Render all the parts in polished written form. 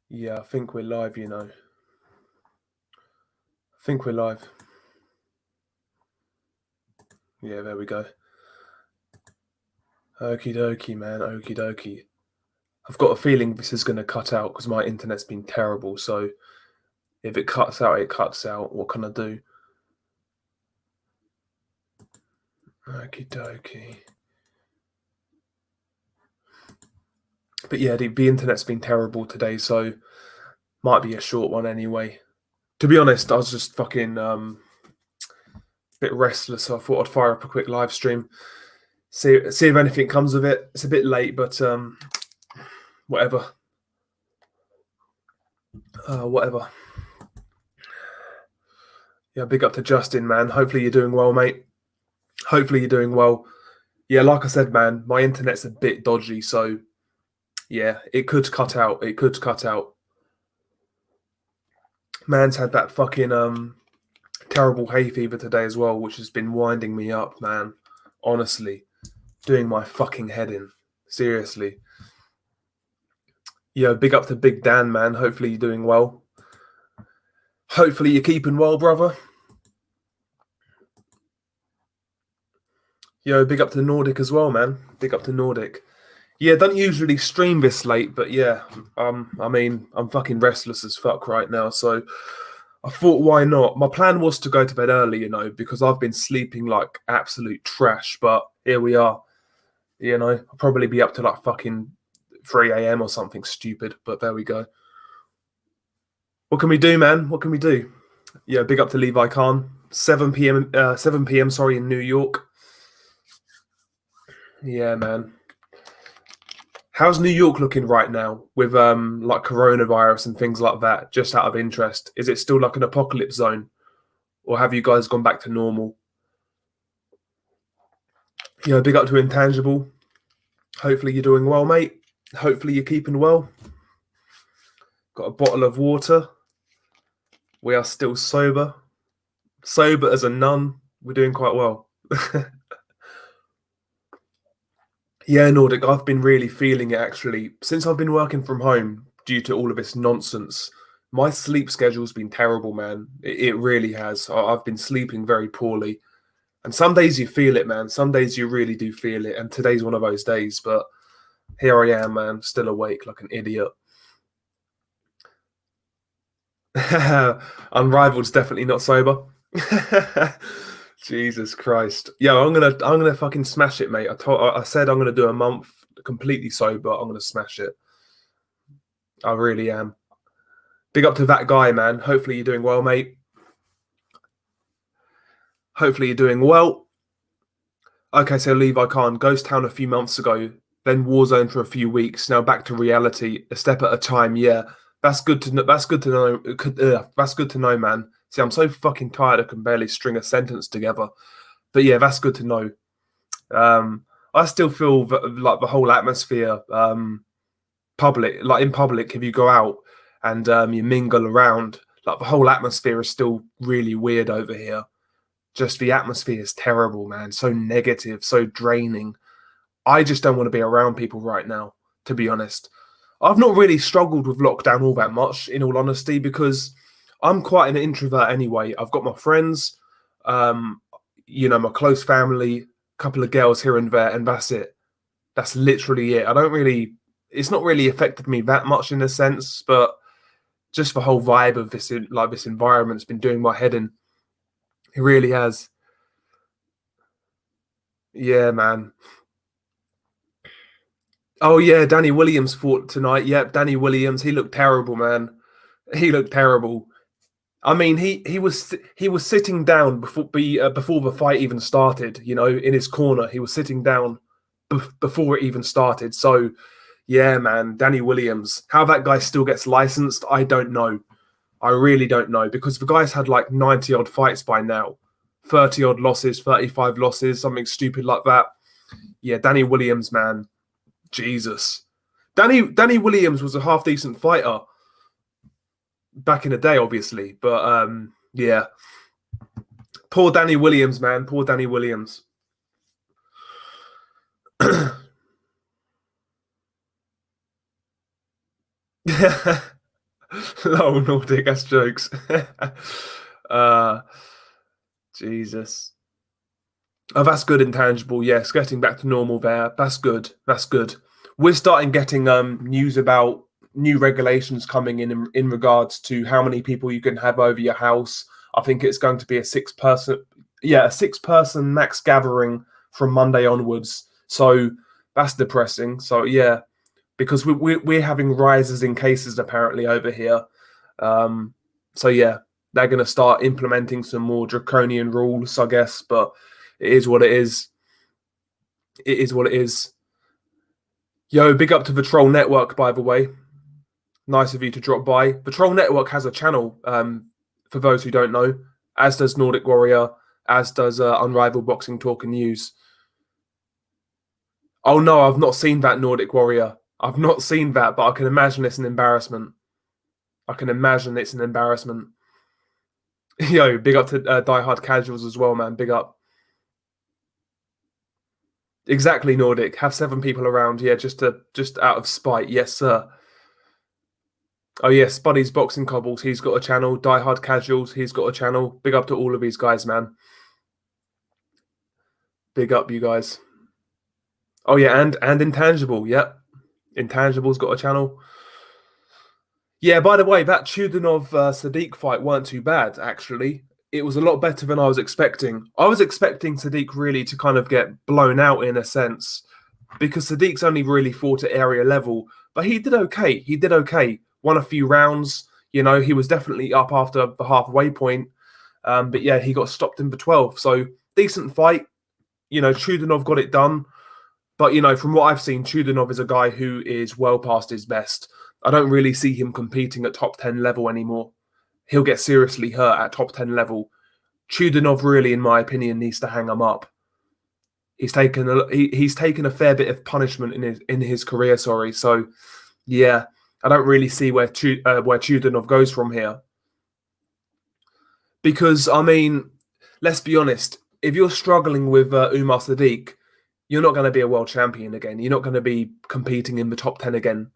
Yeah, I think we're live, you know. I think we're live. Yeah, there we go. Okie dokie, man. Okie dokie. I've got a feeling this is going to cut out because my internet's been terrible. So if it cuts out, it cuts out. What can I do? Okie dokie. But yeah, the internet's been terrible today, so might be a short one anyway. To be honest, I was just fucking bit restless, so I thought I'd fire up a quick live stream. See if anything comes of it. It's a bit late, but whatever. Whatever. Yeah, big up to Justin, man. Hopefully you're doing well, mate. Hopefully you're doing well. Yeah, like I said, man, my internet's a bit dodgy, so yeah, it could cut out. It could cut out. Man's had that fucking terrible hay fever today as well, which has been winding me up, man. Honestly, doing my fucking head in. Seriously. Yeah, big up to Big Dan, man. Hopefully you're doing well. Hopefully you're keeping well, brother. Yo, big up to Nordic as well, man. Big up to Nordic. Yeah, don't usually stream this late, but yeah, I mean, I'm fucking restless as fuck right now, so I thought, why not? My plan was to go to bed early, you know, because I've been sleeping like absolute trash, but here we are. You know, I'll probably be up to like fucking 3 a.m. or something stupid, but there we go. What can we do, man? What can we do? Yeah, big up to Levi Khan. 7 p.m. 7 p.m. Sorry, in New York. Yeah, man. How's New York looking right now with like coronavirus and things like that? Just out of interest, is it still like an apocalypse zone, or have you guys gone back to normal? Yeah, big up to Intangible. Hopefully you're doing well, mate. Hopefully you're keeping well. Got a bottle of water. We are still sober. Sober as a nun. We're doing quite well. Yeah, Nordic, I've been really feeling it actually. Since I've been working from home due to all of this nonsense, my sleep schedule's been terrible, man. It really has. I've been sleeping very poorly. And some days you feel it, man. Some days you really do feel it. And today's one of those days. But here I am, man, still awake like an idiot. Unrivaled's definitely not sober. Jesus Christ. Yeah, I'm gonna fucking smash it, mate. I said I'm gonna do a month completely sober. I'm gonna smash it. I really am. Big up to that guy, man. Hopefully you're doing well, mate. Hopefully you're doing well. Okay, so Levi Khan, Ghost Town a few months ago, then Warzone for a few weeks. Now back to reality, a step at a time. Yeah, that's good to know. That's good to know. That's good to know, man. See, I'm so fucking tired I can barely string a sentence together. But yeah, that's good to know. I still feel like the whole atmosphere, public, like in public, if you go out and you mingle around, like the whole atmosphere is still really weird over here. Just the atmosphere is terrible, man. So negative, so draining. I just don't want to be around people right now, to be honest. I've not really struggled with lockdown all that much, in all honesty, because I'm quite an introvert anyway. I've got my friends, um, my close family, a couple of girls here and there, and that's it. That's literally it. I don't really, it's not really affected me that much in a sense, but just the whole vibe of this, like this environment's been doing my head in. It really has. Yeah, man. Oh yeah, Danny Williams fought tonight. Yep, Danny Williams. He looked terrible, man. He looked terrible. I mean, he was sitting down before the fight even started. You know, in his corner, he was sitting down before it even started. So, yeah, man, Danny Williams. How that guy still gets licensed, I don't know. I really don't know because the guy's had like 90 odd fights by now, 30 odd losses, 35 losses, something stupid like that. Yeah, Danny Williams, man, Jesus. Danny Williams was a half decent fighter back in the day, obviously, but yeah, poor Danny Williams, man, poor Danny Williams. No, Nordic, that's jokes. uh, Jesus. Oh, that's good, intangible. Yes, getting back to normal there. That's good. That's good. We're starting getting news about new regulations coming in regards to how many people you can have over your house. I think it's going to be a 6-person, yeah, a 6-person max gathering from Monday onwards. So that's depressing. So yeah, because we're having rises in cases apparently over here. So yeah, they're going to start implementing some more draconian rules, I guess. But it is what it is. It is what it is. Yo, big up to the Troll Network, by the way. Nice of you to drop by. The Troll Network has a channel, for those who don't know, as does Nordic Warrior, as does Unrivaled Boxing Talk and News. Oh no, I've not seen that, Nordic Warrior. I've not seen that, but I can imagine it's an embarrassment. I can imagine it's an embarrassment. Yo, big up to Die Hard Casuals as well, man. Big up. Exactly, Nordic. Have 7 people around, yeah, just out of spite. Yes, sir. Oh yes, Buddy's Boxing Cobbles. He's got a channel. Die Hard Casuals. He's got a channel. Big up to all of these guys, man. Big up, you guys. Oh yeah, and Intangible. Yep, Intangible's got a channel. Yeah. By the way, that Chudinov Sadiq fight weren't too bad. Actually, it was a lot better than I was expecting. I was expecting Sadiq really to kind of get blown out in a sense, because Sadiq's only really fought at area level, but he did okay. He did okay. Won a few rounds. You know, he was definitely up after the halfway point. But yeah, he got stopped in the 12. So decent fight. You know, Chudinov got it done. But, you know, from what I've seen, Chudinov is a guy who is well past his best. I don't really see him competing at top 10 level anymore. He'll get seriously hurt at top 10 level. Chudinov really, in my opinion, needs to hang him up. He's taken a fair bit of punishment in his career. Sorry, so yeah, I don't really see where Chudinov goes from here. Because I mean, let's be honest. If you're struggling with Umar Sadiq, you're not going to be a world champion again. You're not going to be competing in the top 10 again.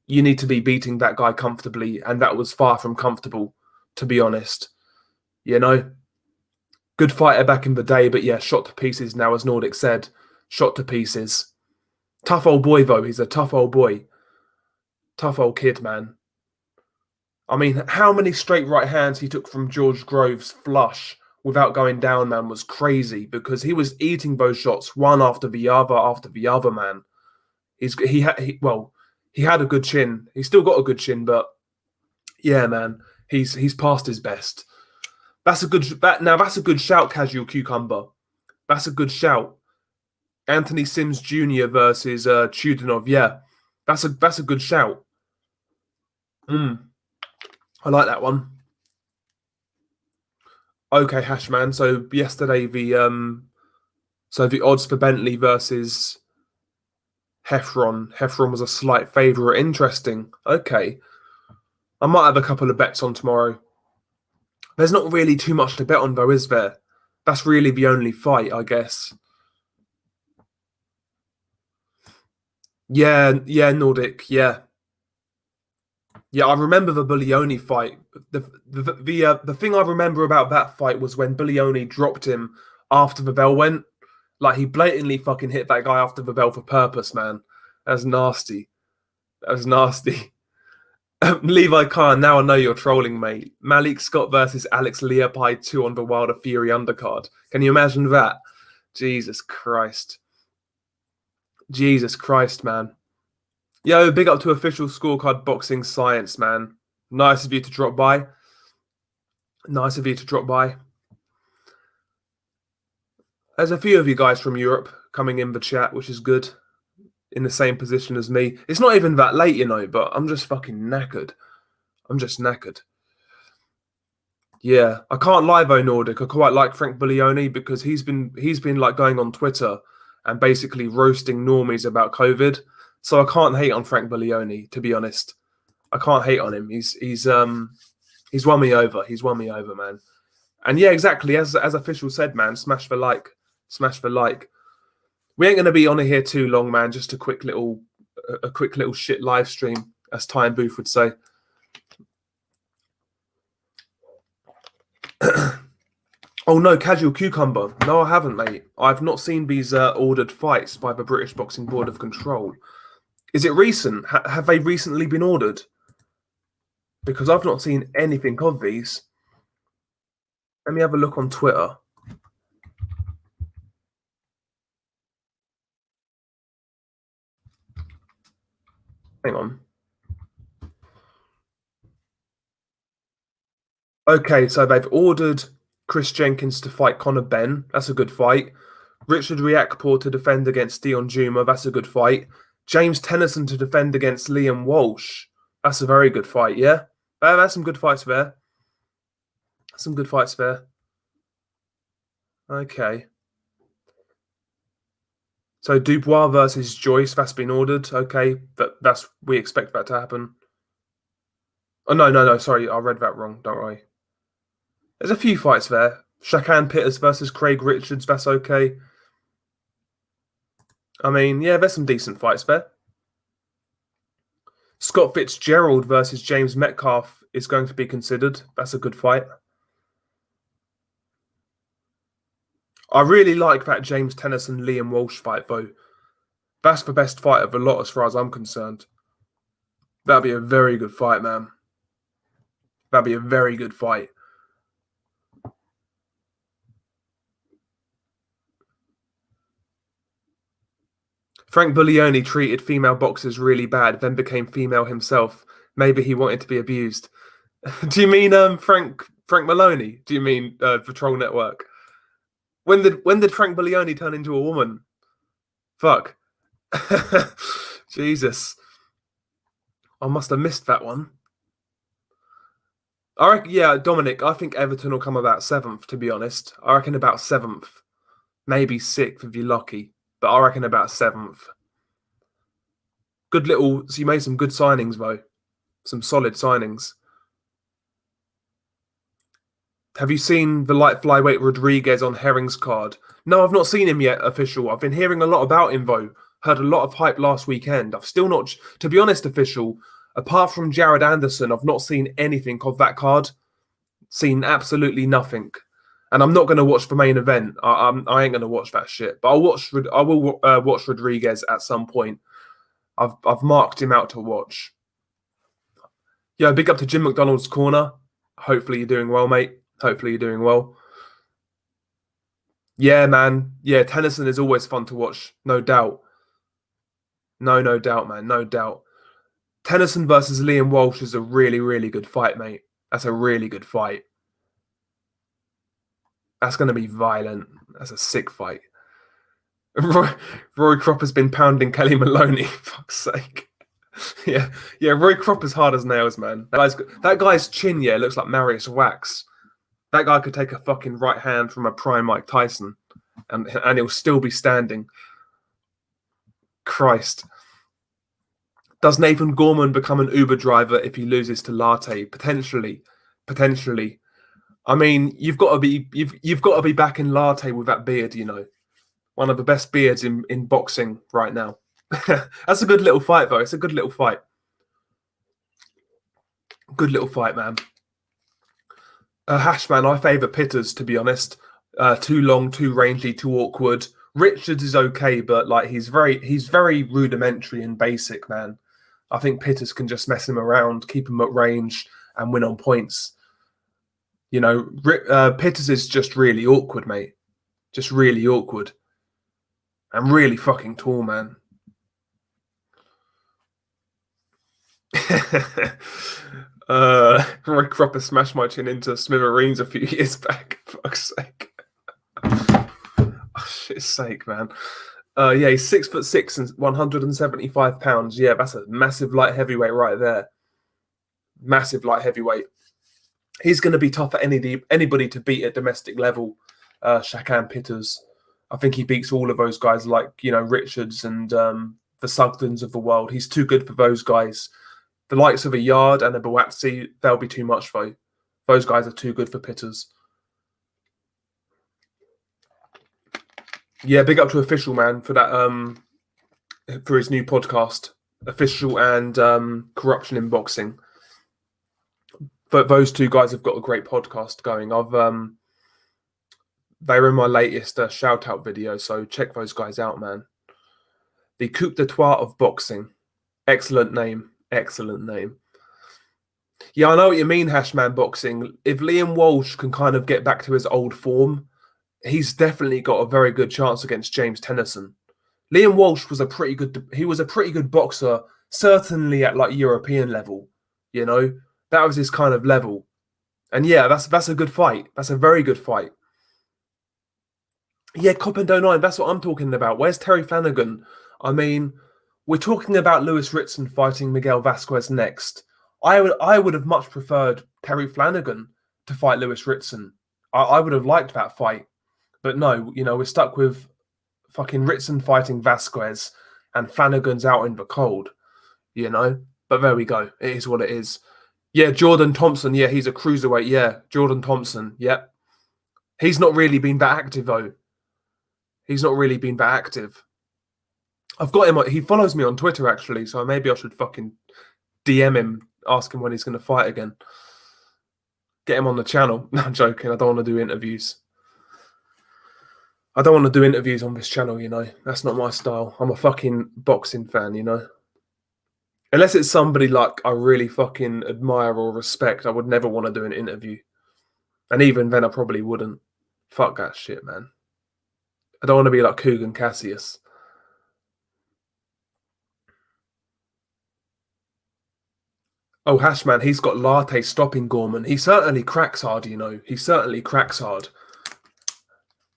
You need to be beating that guy comfortably, and that was far from comfortable, to be honest. You know. Good fighter back in the day, but yeah, shot to pieces now, as Nordic said. Shot to pieces. Tough old boy, though. He's a tough old boy. Tough old kid, man. I mean, how many straight right hands he took from George Groves flush without going down, man, was crazy, because he was eating those shots one after the other, man. He had a good chin. He's still got a good chin, but yeah, man, he's past his best. That's a good shout, Casual Cucumber. That's a good shout. Anthony Sims Jr. versus Chudinov. Yeah, that's a good shout. I like that one. Okay, Hashman. So yesterday the odds for Bentley versus Heffron. Heffron was a slight favourite. Interesting. Okay, I might have a couple of bets on tomorrow. There's not really too much to bet on, though, is there? That's really the only fight, I guess. Yeah, Nordic, yeah. Yeah, I remember the Buglioni fight. The thing I remember about that fight was when Buglioni dropped him after the bell went. Like, he blatantly fucking hit that guy after the bell for purpose, man. That's nasty. That was nasty. Levi Khan, now I know you're trolling, mate. Malik Scott versus Alex Leopold 2 on the Wilder Fury undercard. Can you imagine that? Jesus Christ. Jesus Christ, man. Yo, big up to Official Scorecard Boxing Science, man. Nice of you to drop by. Nice of you to drop by. There's a few of you guys from Europe coming in the chat, which is good. In the same position as me. It's not even that late, you know, but I'm just fucking knackered. I'm just knackered. Yeah, I can't lie though, Nordic. I quite like Frank Buglioni because he's been like going on Twitter and basically roasting normies about COVID. So I can't hate on Frank Buglioni, to be honest. I can't hate on him. He's won me over. He's won me over, man. And yeah, exactly as Official said, man. Smash the like. Smash the like. We ain't gonna be on here too long, man. Just a quick little shit live stream, as Ty and Booth would say. Oh no, Casual Cucumber. No, I haven't, mate. I've not seen these ordered fights by the British Boxing Board of Control. Is it recent? Have they recently been ordered? Because I've not seen anything of these. Let me have a look on Twitter. Hang on. Okay, so they've ordered Chris Jenkins to fight Conor Benn. That's a good fight. Richard Riakporhe to defend against Dion Juma. That's a good fight. James Tennyson to defend against Liam Walsh. That's a very good fight, yeah? That's some good fights there. Some good fights there. Okay. So Dubois versus Joyce, that's been ordered. Okay, we expect that to happen. Oh, no, sorry, I read that wrong, don't worry. There's a few fights there. Shakan Pitters versus Craig Richards, that's okay. I mean, yeah, there's some decent fights there. Scott Fitzgerald versus James Metcalf is going to be considered. That's a good fight. I really like that James Tennyson Liam Walsh fight, though. That's the best fight of the lot, as far as I'm concerned. That'd be a very good fight, man. That'd be a very good fight. Frank Buglioni treated female boxers really bad, then became female himself. Maybe he wanted to be abused. Do you mean Frank Maloney? Do you mean the Troll Network? When did Frank Buglioni turn into a woman? Fuck. Jesus. I must have missed that one. I reckon, yeah, Dominic, I think Everton will come about 7th, to be honest. I reckon about 7th. Maybe 6th if you're lucky. But I reckon about 7th. So you made some good signings, though. Some solid signings. Have you seen the light flyweight Rodriguez on Herring's card? No, I've not seen him yet, official. I've been hearing a lot about him, though. Heard a lot of hype last weekend. I've still not, to be honest, official, apart from Jared Anderson, I've not seen anything of that card. Seen absolutely nothing. And I'm not going to watch the main event. I ain't going to watch that shit. But I will watch Rodriguez at some point. I've marked him out to watch. Yeah, big up to Jim McDonald's corner. Hopefully you're doing well, mate. Hopefully you're doing well. Yeah, man. Yeah, Tennyson is always fun to watch. No doubt. No doubt, man. No doubt. Tennyson versus Liam Walsh is a really, really good fight, mate. That's a really good fight. That's going to be violent. That's a sick fight. Roy Cropper's been pounding Kelly Maloney. Fuck's sake. Yeah. Roy Cropper's hard as nails, man. That guy's chin, looks like Marius Wax. That guy could take a fucking right hand from a prime Mike Tyson, and he'll still be standing. Christ. Does Nathan Gorman become an Uber driver if he loses to Latte? Potentially. I mean, you've got to be back in Latte with that beard, you know. One of the best beards in boxing right now. That's a good little fight, though. It's a good little fight. Good little fight, man. Hashman, I favour Pitters, to be honest. Too long, too rangy, too awkward. Richards is okay, but like he's very rudimentary and basic, man. I think Pitters can just mess him around, keep him at range, and win on points. You know, Pitters is just really awkward, mate. Just really awkward. And really fucking tall, man. Roy Cropper smashed my chin into smithereens a few years back. Fuck's sake. Oh, shit's sake, man. He's 6'6" and 175 pounds. Yeah, that's a massive light heavyweight right there. Massive light heavyweight. He's going to be tough at anybody to beat at domestic level. Shakan Pitters. I think he beats all of those guys like, you know, Richards and the Sugdens of the world. He's too good for those guys. The likes of a Yard and a Buatsi, they'll be too much, though. Those guys are too good for Pitters. Yeah, big up to Official, man, for that, for his new podcast, Official and Corruption in Boxing. But those two guys have got a great podcast going. They're in my latest shout out video, so check those guys out, man. The Coupe de Trois of boxing. Excellent name. Excellent name. Yeah, I know what you mean, Hashman Boxing. If Liam Walsh can kind of get back to his old form, he's definitely got a very good chance against James Tennyson. Liam Walsh was a pretty good boxer, certainly at like European level, you know. That was his kind of level. And yeah, that's a good fight. That's a very good fight. Yeah, Coppendo 9, that's what I'm talking about. Where's Terry Flanagan? I mean, we're talking about Lewis Ritson fighting Miguel Vasquez next. I would have much preferred Terry Flanagan to fight Lewis Ritson. I would have liked that fight. But no, you know, we're stuck with fucking Ritson fighting Vasquez and Flanagan's out in the cold, you know? But there we go. It is what it is. Yeah, Jordan Thompson. Yeah, he's a cruiserweight. Yeah, Jordan Thompson. Yeah. He's not really been that active, though. He's not really been that active. I've got him. He follows me on Twitter, actually, so maybe I should fucking DM him, ask him when he's going to fight again. Get him on the channel. No, I'm joking. I don't want to do interviews. I don't want to do interviews on this channel, you know. That's not my style. I'm a fucking boxing fan, you know. Unless it's somebody like I really fucking admire or respect, I would never want to do an interview. And even then, I probably wouldn't. Fuck that shit, man. I don't want to be like Kugan Cassius. Oh, Hashman, he's got latte stopping Gorman. He certainly cracks hard, you know. He certainly cracks hard.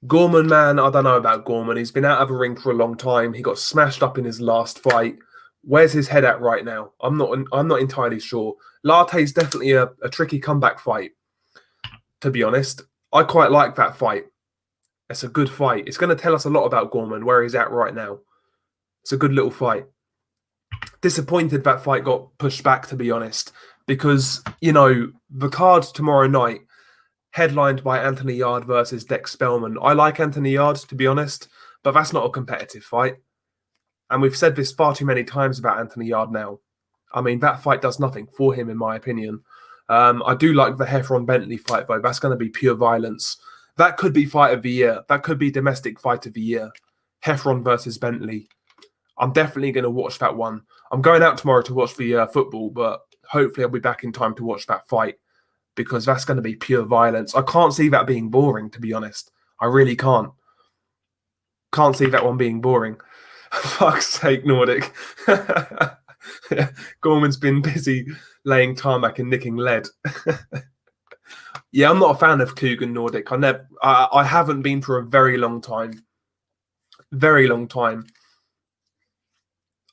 Gorman, man, I don't know about Gorman. He's been out of the ring for a long time. He got smashed up in his last fight. Where's his head at right now? I'm not entirely sure. Latte's definitely a tricky comeback fight, to be honest. I quite like that fight. It's a good fight. It's going to tell us a lot about Gorman, where he's at right now. It's a good little fight. Disappointed that fight got pushed back, to be honest, because, you know, the card tomorrow night, headlined by Anthony Yarde versus Dex Spellman. I like Anthony Yarde, to be honest, but that's not a competitive fight. And we've said this far too many times about Anthony Yarde now. I mean, that fight does nothing for him, in my opinion. I do like the Heffron-Bentley fight, though. That's going to be pure violence. That could be fight of the year. That could be domestic fight of the year. Heffron versus Bentley. I'm definitely going to watch that one. I'm going out tomorrow to watch the football, but hopefully I'll be back in time to watch that fight because that's going to be pure violence. I can't see that being boring, to be honest. I really can't. Can't see that one being boring. Fuck's sake, Nordic. Gorman's been busy laying tarmac and nicking lead. Yeah, I'm not a fan of Kugan Nordic. I haven't been for a very long time. Very long time.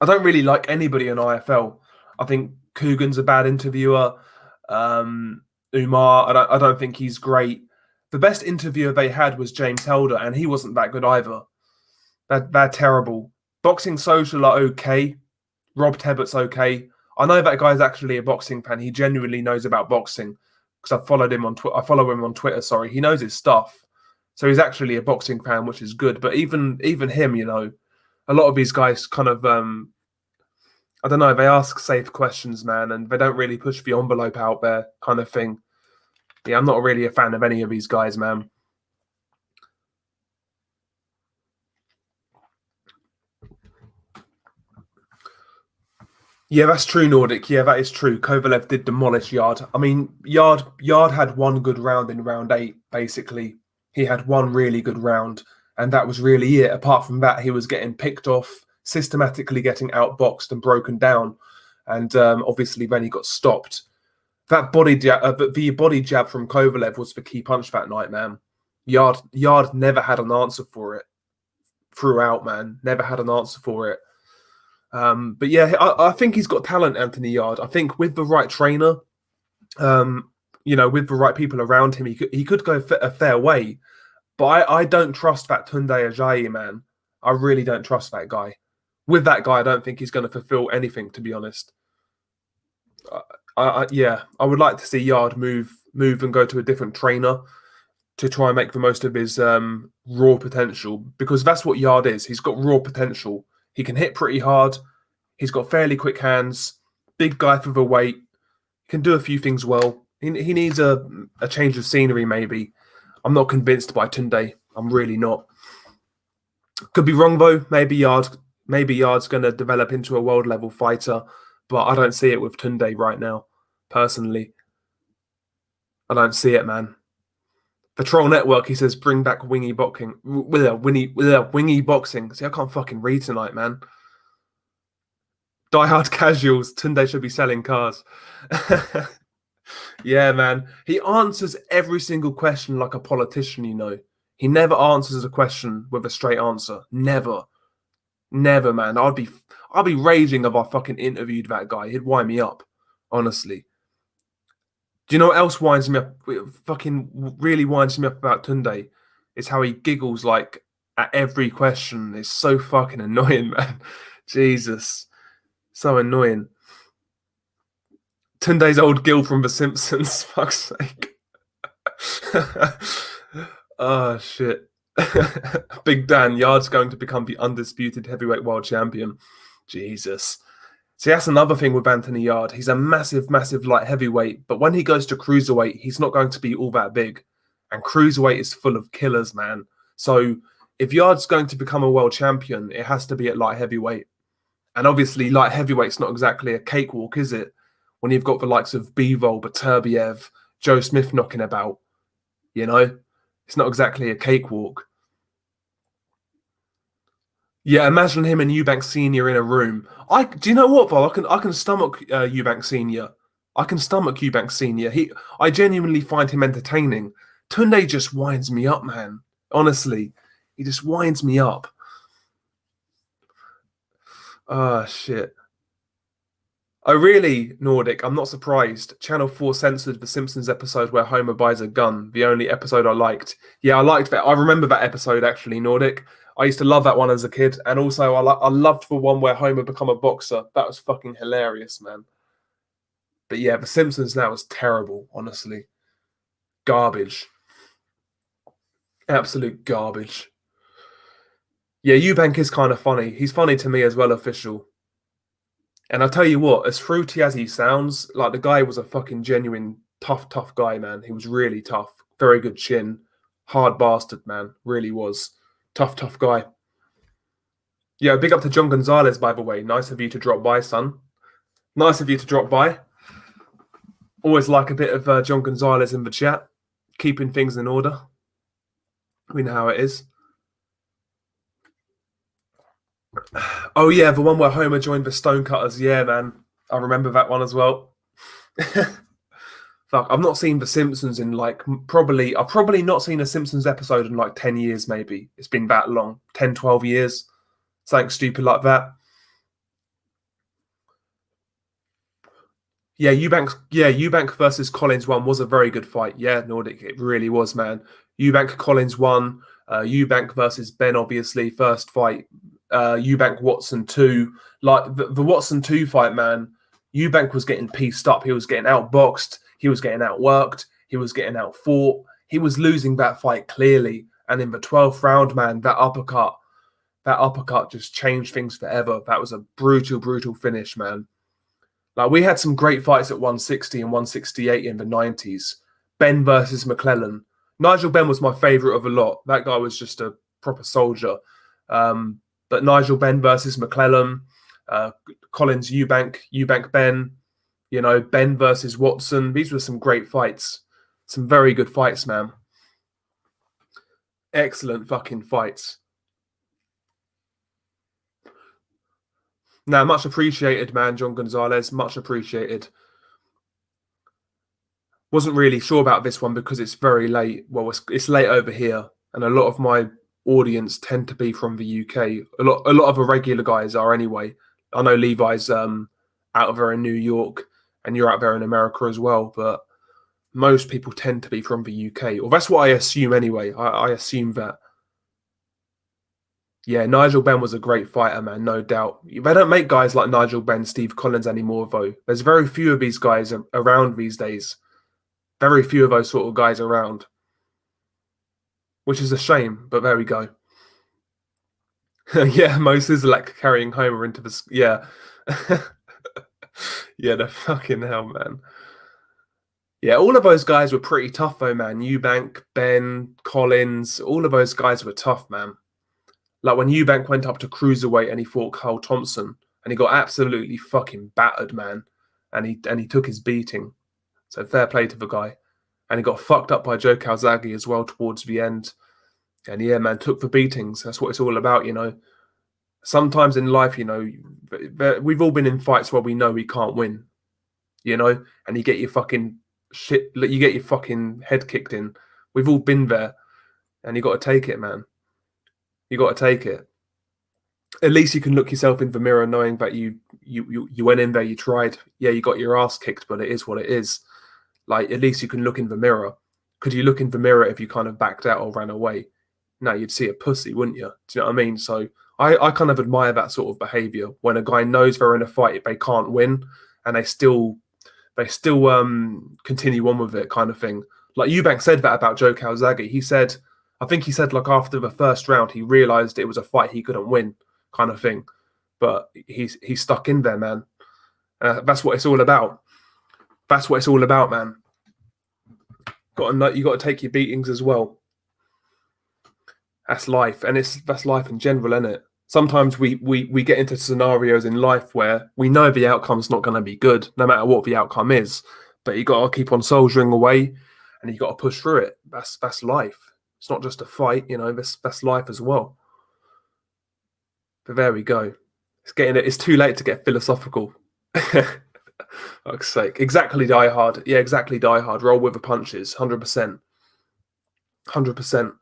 I don't really like anybody in IFL. I think Kugan's a bad interviewer. Umar, I don't think he's great. The best interviewer they had was James Helder, and he wasn't that good either. They're terrible. Boxing Social are okay. Rob Tebbett's okay. I know that guy's actually a boxing fan. He genuinely knows about boxing because I follow him on Twitter. Sorry, he knows his stuff. So he's actually a boxing fan, which is good. But even him, you know, a lot of these guys kind of, I don't know, they ask safe questions, man, and they don't really push the envelope out there kind of thing. Yeah, I'm not really a fan of any of these guys, man. Yeah, that's true, Nordic. Yeah, that is true. Kovalev did demolish Yarde. I mean, Yarde had one good round in round 8, basically. He had one really good round, and that was really it. Apart from that, he was getting picked off, systematically getting outboxed and broken down. And obviously, then he got stopped. That body jab, the body jab from Kovalev was the key punch that night, man. Yarde never had an answer for it throughout, man. Never had an answer for it. But yeah, I think he's got talent, Anthony Yarde. I think with the right trainer, you know, with the right people around him, he could go a fair way. But I don't trust that Tunde Ajayi, man. I really don't trust that guy. With that guy, I don't think he's going to fulfill anything, to be honest. Yeah, I would like to see Yarde move and go to a different trainer to try and make the most of his raw potential, because that's what Yarde is. He's got raw potential. He can hit pretty hard. He's got fairly quick hands. Big guy for the weight. Can do a few things well. He needs a change of scenery, maybe. I'm not convinced by Tunde. I'm really not. Could be wrong though. Maybe Yard's going to develop into a world level fighter, but I don't see it with Tunde right now. Personally, I don't see it, man. The Troll Network, he says, bring back wingy boxing. Wingy boxing. See, I can't fucking read tonight, man. Die Hard Casuals. Tunde should be selling cars. Yeah, man. He answers every single question like a politician, you know. He never answers a question with a straight answer. Never. Never, man. I'd be raging if I fucking interviewed that guy. He'd wind me up, honestly. Do you know what else winds me up? Fucking really winds me up about Tunde is how he giggles like at every question. It's so fucking annoying, man. Jesus, so annoying. Tunde's old Gil from The Simpsons. Fuck's sake. Oh shit. Big Dan, Yard's going to become the undisputed heavyweight world champion. Jesus. See, that's another thing with Anthony Yard. He's a massive, massive light heavyweight, but when he goes to cruiserweight, he's not going to be all that big. And cruiserweight is full of killers, man. So if Yard's going to become a world champion, it has to be at light heavyweight. And obviously, light heavyweight's not exactly a cakewalk, is it? When you've got the likes of Bivol, Beterbiev, Joe Smith knocking about, you know? It's not exactly a cakewalk. Yeah, imagine him and Eubank Senior in a room. Do you know what, though? I can stomach Eubank Senior. I can stomach Eubank Senior. I genuinely find him entertaining. Tunde just winds me up, man. Honestly, he just winds me up. Oh shit. Oh really, Nordic? I'm not surprised. Channel 4 censored the Simpsons episode where Homer buys a gun. The only episode I liked. Yeah, I liked that. I remember that episode actually, Nordic. I used to love that one as a kid, and also I loved the one where Homer become a boxer. That was fucking hilarious, man. But yeah, The Simpsons now is terrible, honestly. Garbage. Absolute garbage. Yeah, Eubank is kind of funny. He's funny to me as well, official. And I'll tell you what, as fruity as he sounds, like the guy was a fucking genuine tough guy, man. He was really tough. Very good chin. Hard bastard, man. Really was. Tough guy. Yeah, big up to John Gonzalez, by the way. Nice of you to drop by, son. Nice of you to drop by. Always like a bit of John Gonzalez in the chat. Keeping things in order. We know how it is. Oh, yeah, the one where Homer joined the Stonecutters. Yeah, man. I remember that one as well. Fuck, I've not seen The Simpsons in like I've probably not seen a Simpsons episode in like 10 years, maybe. It's been that long. 10, 12 years. Something stupid like that. Yeah, Eubank versus Collins one was a very good fight. Yeah, Nordic, it really was, man. Eubank Collins won. Eubank versus Ben, obviously, first fight. Eubank Watson 2. Like the Watson 2 fight, man. Eubank was getting pieced up. He was getting outboxed. He was getting outworked. He was getting outfought. He was losing that fight clearly. And in the 12th round, man, that uppercut just changed things forever. That was a brutal finish, man. Like, we had some great fights at 160 and 168 in the 90s. Ben versus McClellan. Nigel Benn was my favourite of a lot. That guy was just a proper soldier. But Nigel Benn versus McClellan, Collins Eubank Ben, you know, Ben versus Watson. These were some great fights. Some very good fights, man. Excellent fucking fights. Now, much appreciated, man, John Gonzalez. Much appreciated. Wasn't really sure about this one because it's very late. Well, it's late over here, and a lot of my audience tend to be from the UK. A lot of the regular guys are anyway. I know Levi's out there in New York, and you're out there in America as well. But most people tend to be from the UK, or that's what I assume anyway. I assume that. Yeah, Nigel Benn was a great fighter, man, no doubt. They don't make guys like Nigel Benn, Steve Collins anymore, though. There's very few of these guys around these days. Very few of those sort of guys around. Which is a shame, but there we go. Yeah, Mo Sizlak carrying Homer into the... Yeah. Yeah, the fucking hell, man. Yeah, all of those guys were pretty tough though, man. Eubank, Ben, Collins, all of those guys were tough, man. Like when Eubank went up to cruiserweight and he fought Kell Thompson and he got absolutely fucking battered, man. And he took his beating. So fair play to the guy. And he got fucked up by Joe Calzaghe as well towards the end. And yeah, man, took the beatings. That's what it's all about, you know. Sometimes in life, you know, we've all been in fights where we know we can't win, you know, and you get your fucking shit, you get your fucking head kicked in. We've all been there, and you got to take it, man. You got to take it. At least you can look yourself in the mirror, knowing that you went in there, you tried. Yeah, you got your ass kicked, but it is what it is. Like at least you can look in the mirror. Could you look in the mirror if you kind of backed out or ran away? No, you'd see a pussy, wouldn't you? Do you know what I mean? So I kind of admire that sort of behaviour when a guy knows they're in a fight, they can't win, and they still continue on with it, kind of thing. Like Eubank said that about Joe Calzaghe. He said, I think he said like after the first round, he realised it was a fight he couldn't win, kind of thing. But he's stuck in there, man. That's what it's all about. That's what it's all about, man. You got to take your beatings as well. That's life, and that's life in general, isn't it? Sometimes we get into scenarios in life where we know the outcome's not going to be good, no matter what the outcome is. But you got to keep on soldiering away, and you got to push through it. That's life. It's not just a fight, you know. That's life as well. But there we go. It's too late to get philosophical. Fuck's sake. Exactly, Die Hard. Yeah, exactly, Die Hard. Roll with the punches. 100%. 100%.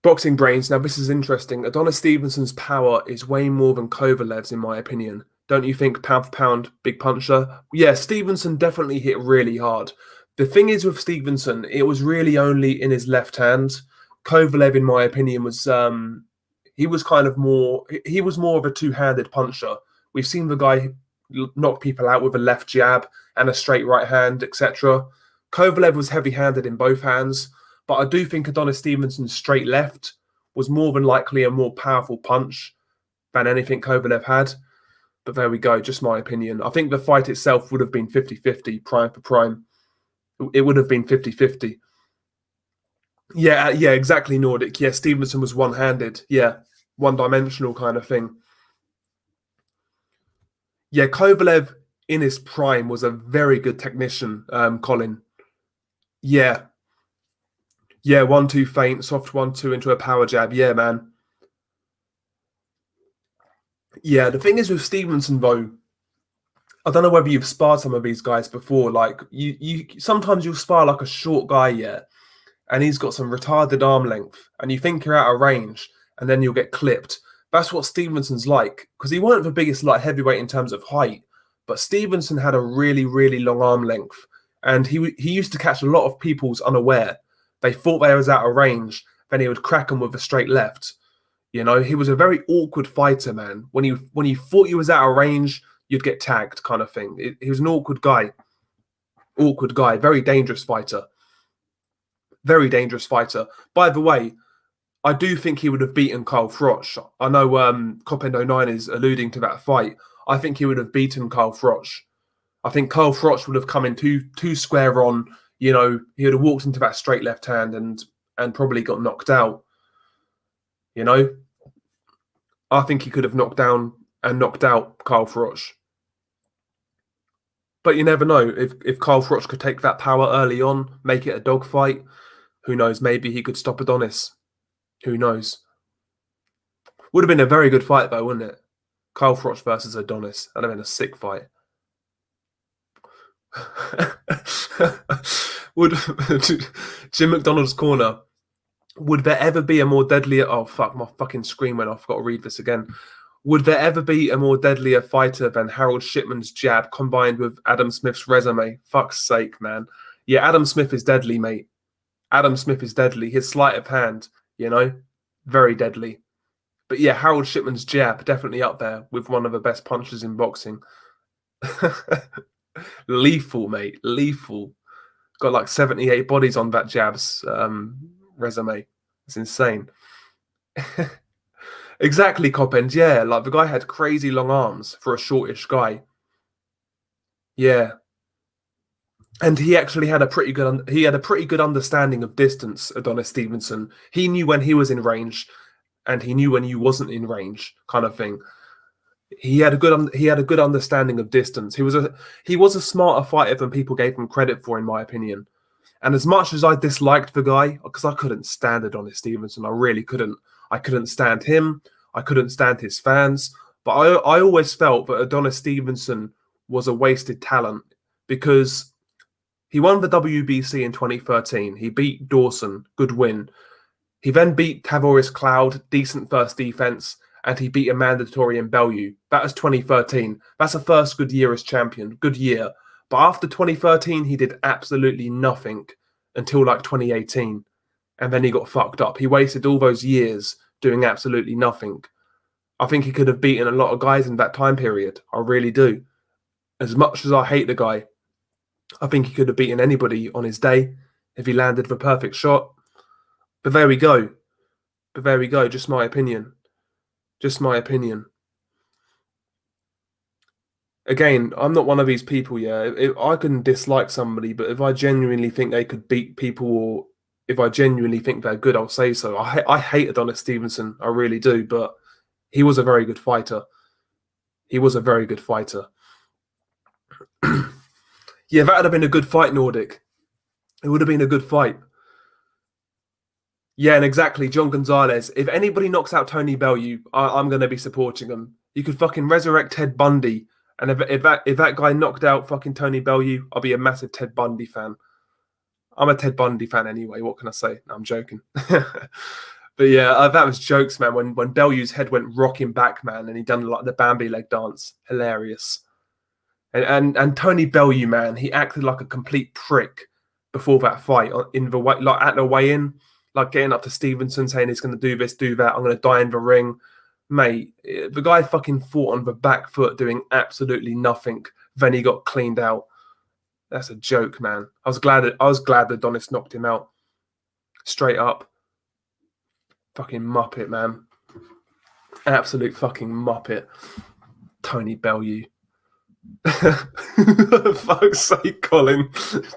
Boxing brains. Now, this is interesting. Adonis Stevenson's power is way more than Kovalev's, in my opinion. Don't you think, pound for pound, big puncher? Yeah, Stevenson definitely hit really hard. The thing is with Stevenson, it was really only in his left hand. Kovalev, in my opinion, was he was more of a two-handed puncher. We've seen the guy knock people out with a left jab and a straight right hand, etc. Kovalev was heavy-handed in both hands, but I do think Adonis Stevenson's straight left was more than likely a more powerful punch than anything Kovalev had. But there we go, just my opinion. I think the fight itself would have been 50-50, prime for prime. It would have been 50-50. Yeah, exactly, Nordic. Yeah, Stevenson was one-handed. Yeah, one-dimensional kind of thing. Yeah, Kovalev in his prime was a very good technician, Colin. Yeah. Yeah, 1-2 feint, soft 1-2 into a power jab. Yeah, man. Yeah, the thing is with Stevenson, though, I don't know whether you've sparred some of these guys before. Like, you sometimes you'll spar like a short guy, yeah, and he's got some retarded arm length, and you think you're out of range, and then you'll get clipped. That's what Stevenson's like, because he wasn't the biggest light heavyweight in terms of height, but Stevenson had a really, really long arm length, and he used to catch a lot of people's unaware. They thought they was out of range, then he would crack them with a straight left. You know, he was a very awkward fighter, man. When you thought you was out of range, you'd get tagged, kind of thing. He was an awkward guy, very dangerous fighter. Very dangerous fighter. By the way, I do think he would have beaten Carl Froch. I know Copendo9 is alluding to that fight. I think he would have beaten Carl Froch. I think Carl Froch would have come in too square on. You know, he would have walked into that straight left hand and probably got knocked out. You know, I think he could have knocked out Carl Froch. But you never know. If Carl Froch could take that power early on, make it a dogfight, who knows? Maybe he could stop Adonis. Who knows? Would have been a very good fight, though, wouldn't it? Carl Froch versus Adonis. That'd have been a sick fight. Would Jim McDonald's corner? Would there ever be a more deadlier? Oh fuck! My fucking screen went off. Got to read this again. Would there ever be a more deadlier fighter than Harold Shipman's jab combined with Adam Smith's resume? Fuck's sake, man. Yeah, Adam Smith is deadly, mate. Adam Smith is deadly. His sleight of hand, you know, very deadly. But yeah, Harold Shipman's jab, definitely up there with one of the best punches in boxing. Lethal, mate. Lethal. Got like 78 bodies on that jab's resume. It's insane. Exactly, Coppens. Yeah, like the guy had crazy long arms for a shortish guy. Yeah. And he actually had a pretty good understanding of distance, Adonis Stevenson. He knew when he was in range, and he knew when you wasn't in range, kind of thing. He had a good understanding of distance. He was a smarter fighter than people gave him credit for, in my opinion. And as much as I disliked the guy, because I couldn't stand Adonis Stevenson, I really couldn't. I couldn't stand him. I couldn't stand his fans. But I always felt that Adonis Stevenson was a wasted talent because he won the WBC in 2013. He beat Dawson, good win. He then beat Tavoris Cloud, decent first defense, and he beat a mandatory in Bellew. That was 2013. That's a first good year as champion, good year. But after 2013, he did absolutely nothing until like 2018. And then he got fucked up. He wasted all those years doing absolutely nothing. I think he could have beaten a lot of guys in that time period. I really do. As much as I hate the guy, I think he could have beaten anybody on his day if he landed the perfect shot. But there we go. Just my opinion. Just my opinion. Again, I'm not one of these people, I can dislike somebody, but if I genuinely think they could beat people, or if I genuinely think they're good, I'll say so. I hate Adonis Stevenson. I really do, but he was a very good fighter. He was a very good fighter. Yeah, that would have been a good fight, Nordic. It would have been a good fight. Yeah, and exactly, John Gonzalez. If anybody knocks out Tony Bellew, I'm going to be supporting him. You could fucking resurrect Ted Bundy, and if that guy knocked out fucking Tony Bellew, I'll be a massive Ted Bundy fan. I'm a Ted Bundy fan anyway. What can I say? No, I'm joking. But yeah, that was jokes, man. When Bellew's head went rocking back, man, and he done like the Bambi leg dance, hilarious. And Tony Bellew, man, he acted like a complete prick before that fight in the way, like at the weigh-in, like getting up to Stevenson saying he's going to do this, do that. I'm going to die in the ring, mate. The guy fucking fought on the back foot, doing absolutely nothing. Then he got cleaned out. That's a joke, man. I was glad that Adonis knocked him out straight up. Fucking muppet, man. Absolute fucking muppet. Tony Bellew. Fuck's sake, Colin.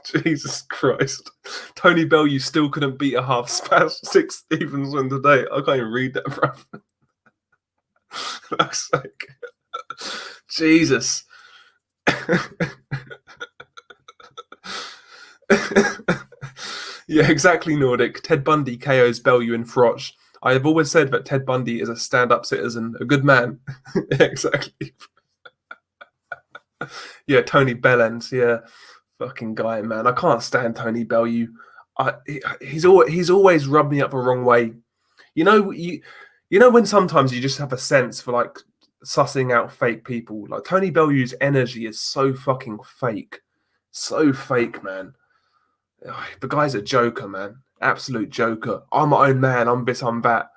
Jesus Christ. Tony Bellew still couldn't beat a half six Stevenson today. I can't even read that, bro. Fuck's sake. Jesus. Yeah, exactly, Nordic. Ted Bundy KOs Bellew in Froch. I have always said that Ted Bundy is a stand-up citizen, a good man. Yeah, exactly. Yeah, Tony Bellends, yeah, fucking guy, man. I can't stand Tony Bellew. He's always rubbed me up the wrong way. You know when sometimes you just have a sense for like sussing out fake people. Like Tony Bellew's energy is so fucking fake, man. The guy's a joker, man. Absolute joker. I'm my own man. I'm this. I'm that.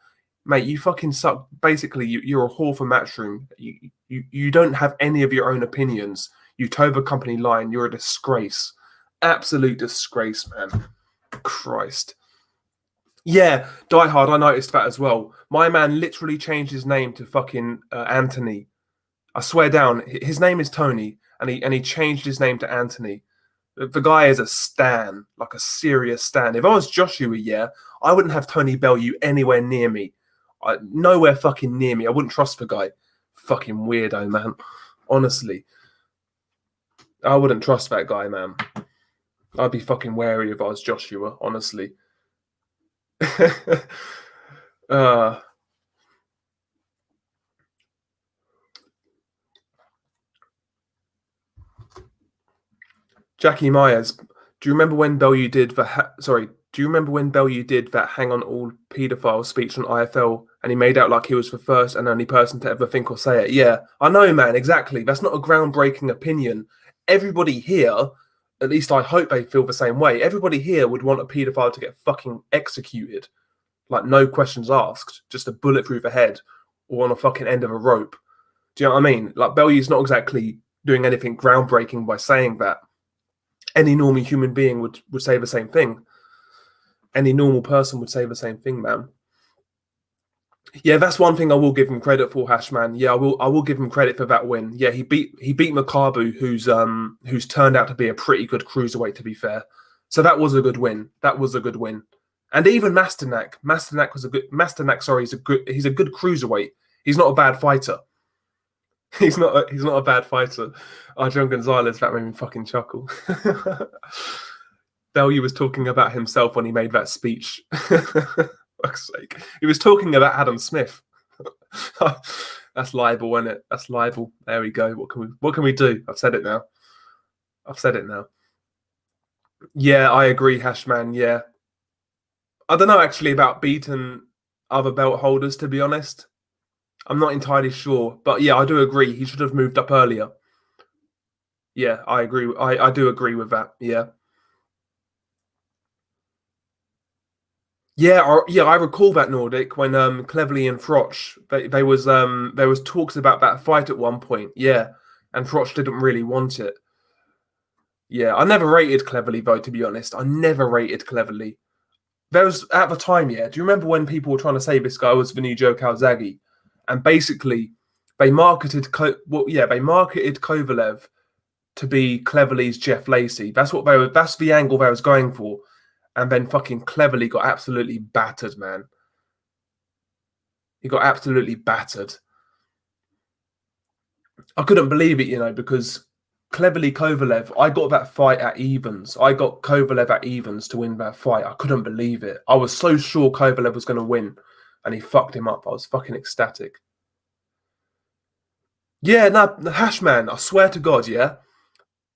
Mate, you fucking suck. Basically, you're a whore for Matchroom. You don't have any of your own opinions. You toe the company line. You're a disgrace. Absolute disgrace, man. Christ. Yeah, Die Hard, I noticed that as well. My man literally changed his name to fucking Anthony. I swear down, his name is Tony, and he changed his name to Anthony. The guy is a stan, like a serious stan. If I was Joshua, yeah, I wouldn't have Tony Bellew anywhere near me. Nowhere fucking near me. I wouldn't trust the guy. Fucking weirdo, man. Honestly. I wouldn't trust that guy, man. I'd be fucking wary if I was Joshua, honestly. Jackie Myers, do you remember when Bellew did that hang on all paedophile speech on IFL, and he made out like he was the first and only person to ever think or say it? Yeah, I know, man, exactly. That's not a groundbreaking opinion. Everybody here, at least I hope they feel the same way, everybody here would want a paedophile to get fucking executed. Like, no questions asked. Just a bullet through the head or on a fucking end of a rope. Do you know what I mean? Like, Bellew's not exactly doing anything groundbreaking by saying that. Any normal human being would say the same thing. Any normal person would say the same thing, man. Yeah, that's one thing I will give him credit for, Hashman. Yeah, I will give him credit for that win. Yeah, he beat Makabu, who's turned out to be a pretty good cruiserweight, to be fair. So that was a good win. That was a good win. And even Masternak, sorry, he's a good cruiserweight. He's not a bad fighter. He's not a bad fighter. John Gonzalez, that made me fucking chuckle. Bellew was talking about himself when he made that speech. Fuck's sake. He was talking about Adam Smith. That's libel, isn't it? That's libel. There we go. What can we do? I've said it now. Yeah, I agree, Hashman. Yeah. I don't know actually about beating other belt holders, to be honest. I'm not entirely sure. But yeah, I do agree. He should have moved up earlier. Yeah, I agree. I do agree with that. Yeah. Yeah, I recall that, Nordic, when Cleverly and Froch, there was talks about that fight at one point. Yeah, and Froch didn't really want it. Yeah, I never rated Cleverly though, to be honest. I never rated Cleverly. There was at the time, yeah. Do you remember when people were trying to say this guy was the new Joe Calzaghe, and basically they marketed they marketed Kovalev to be Cleverly's Jeff Lacey. That's the angle they was going for. And then fucking Cleverly got absolutely battered, man. He got absolutely battered. I couldn't believe it, because Cleverly Kovalev, I got that fight at evens. I got Kovalev at evens to win that fight. I couldn't believe it. I was so sure Kovalev was going to win, and he fucked him up. I was fucking ecstatic. Yeah, no, Hashman, I swear to God, yeah.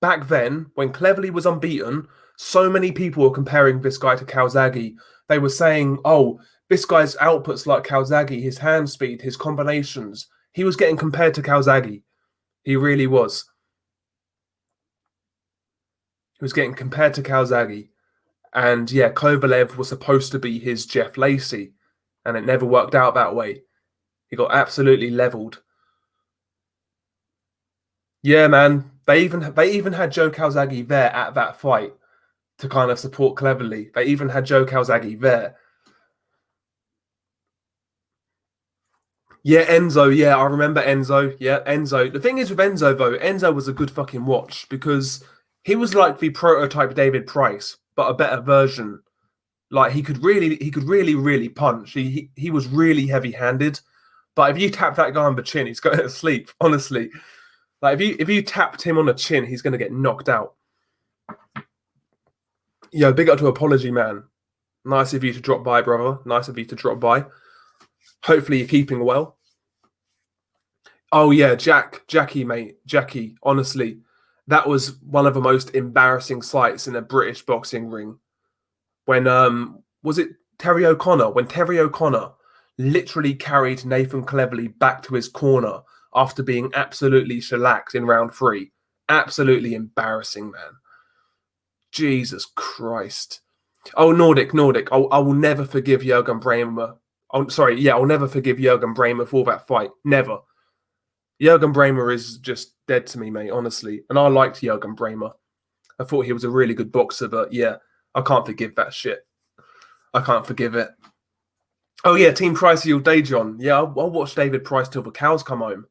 Back then, when Cleverly was unbeaten, so many people were comparing this guy to Calzaghe. They were saying, oh, this guy's output's like Calzaghe, his hand speed, his combinations. He was getting compared to Calzaghe. He really was. He was getting compared to Calzaghe. And yeah, Kovalev was supposed to be his Jeff Lacey. And it never worked out that way. He got absolutely leveled. Yeah, man. They even had Joe Calzaghe there at that fight to kind of support Cleverly. They even had Joe Calzaghe there. Yeah, Enzo. Yeah, I remember Enzo. Yeah, Enzo. The thing is with Enzo, though, Enzo was a good fucking watch because he was like the prototype David Price, but a better version. Like he could really punch. He was really heavy-handed. But if you tap that guy on the chin, he's going to sleep. Honestly, like if you tapped him on the chin, he's going to get knocked out. Yo, big up to Apology Man. Nice of you to drop by, brother. Nice of you to drop by. Hopefully you're keeping well. Oh yeah, Jackie, mate. Jackie, honestly, that was one of the most embarrassing sights in a British boxing ring. When was it Terry O'Connor? When Terry O'Connor literally carried Nathan Cleverly back to his corner after being absolutely shellacked in round 3. Absolutely embarrassing, man. Jesus Christ. Oh, Nordic. I will never forgive Jurgen Bremer. Oh, sorry. Yeah, I'll never forgive Jurgen Bremer for that fight. Never. Jurgen Bremer is just dead to me, mate, honestly. And I liked Jurgen Bremer. I thought he was a really good boxer, but yeah, I can't forgive that shit. I can't forgive it. Oh, yeah, Team Pricey all day, John. Yeah, I'll watch David Price till the cows come home.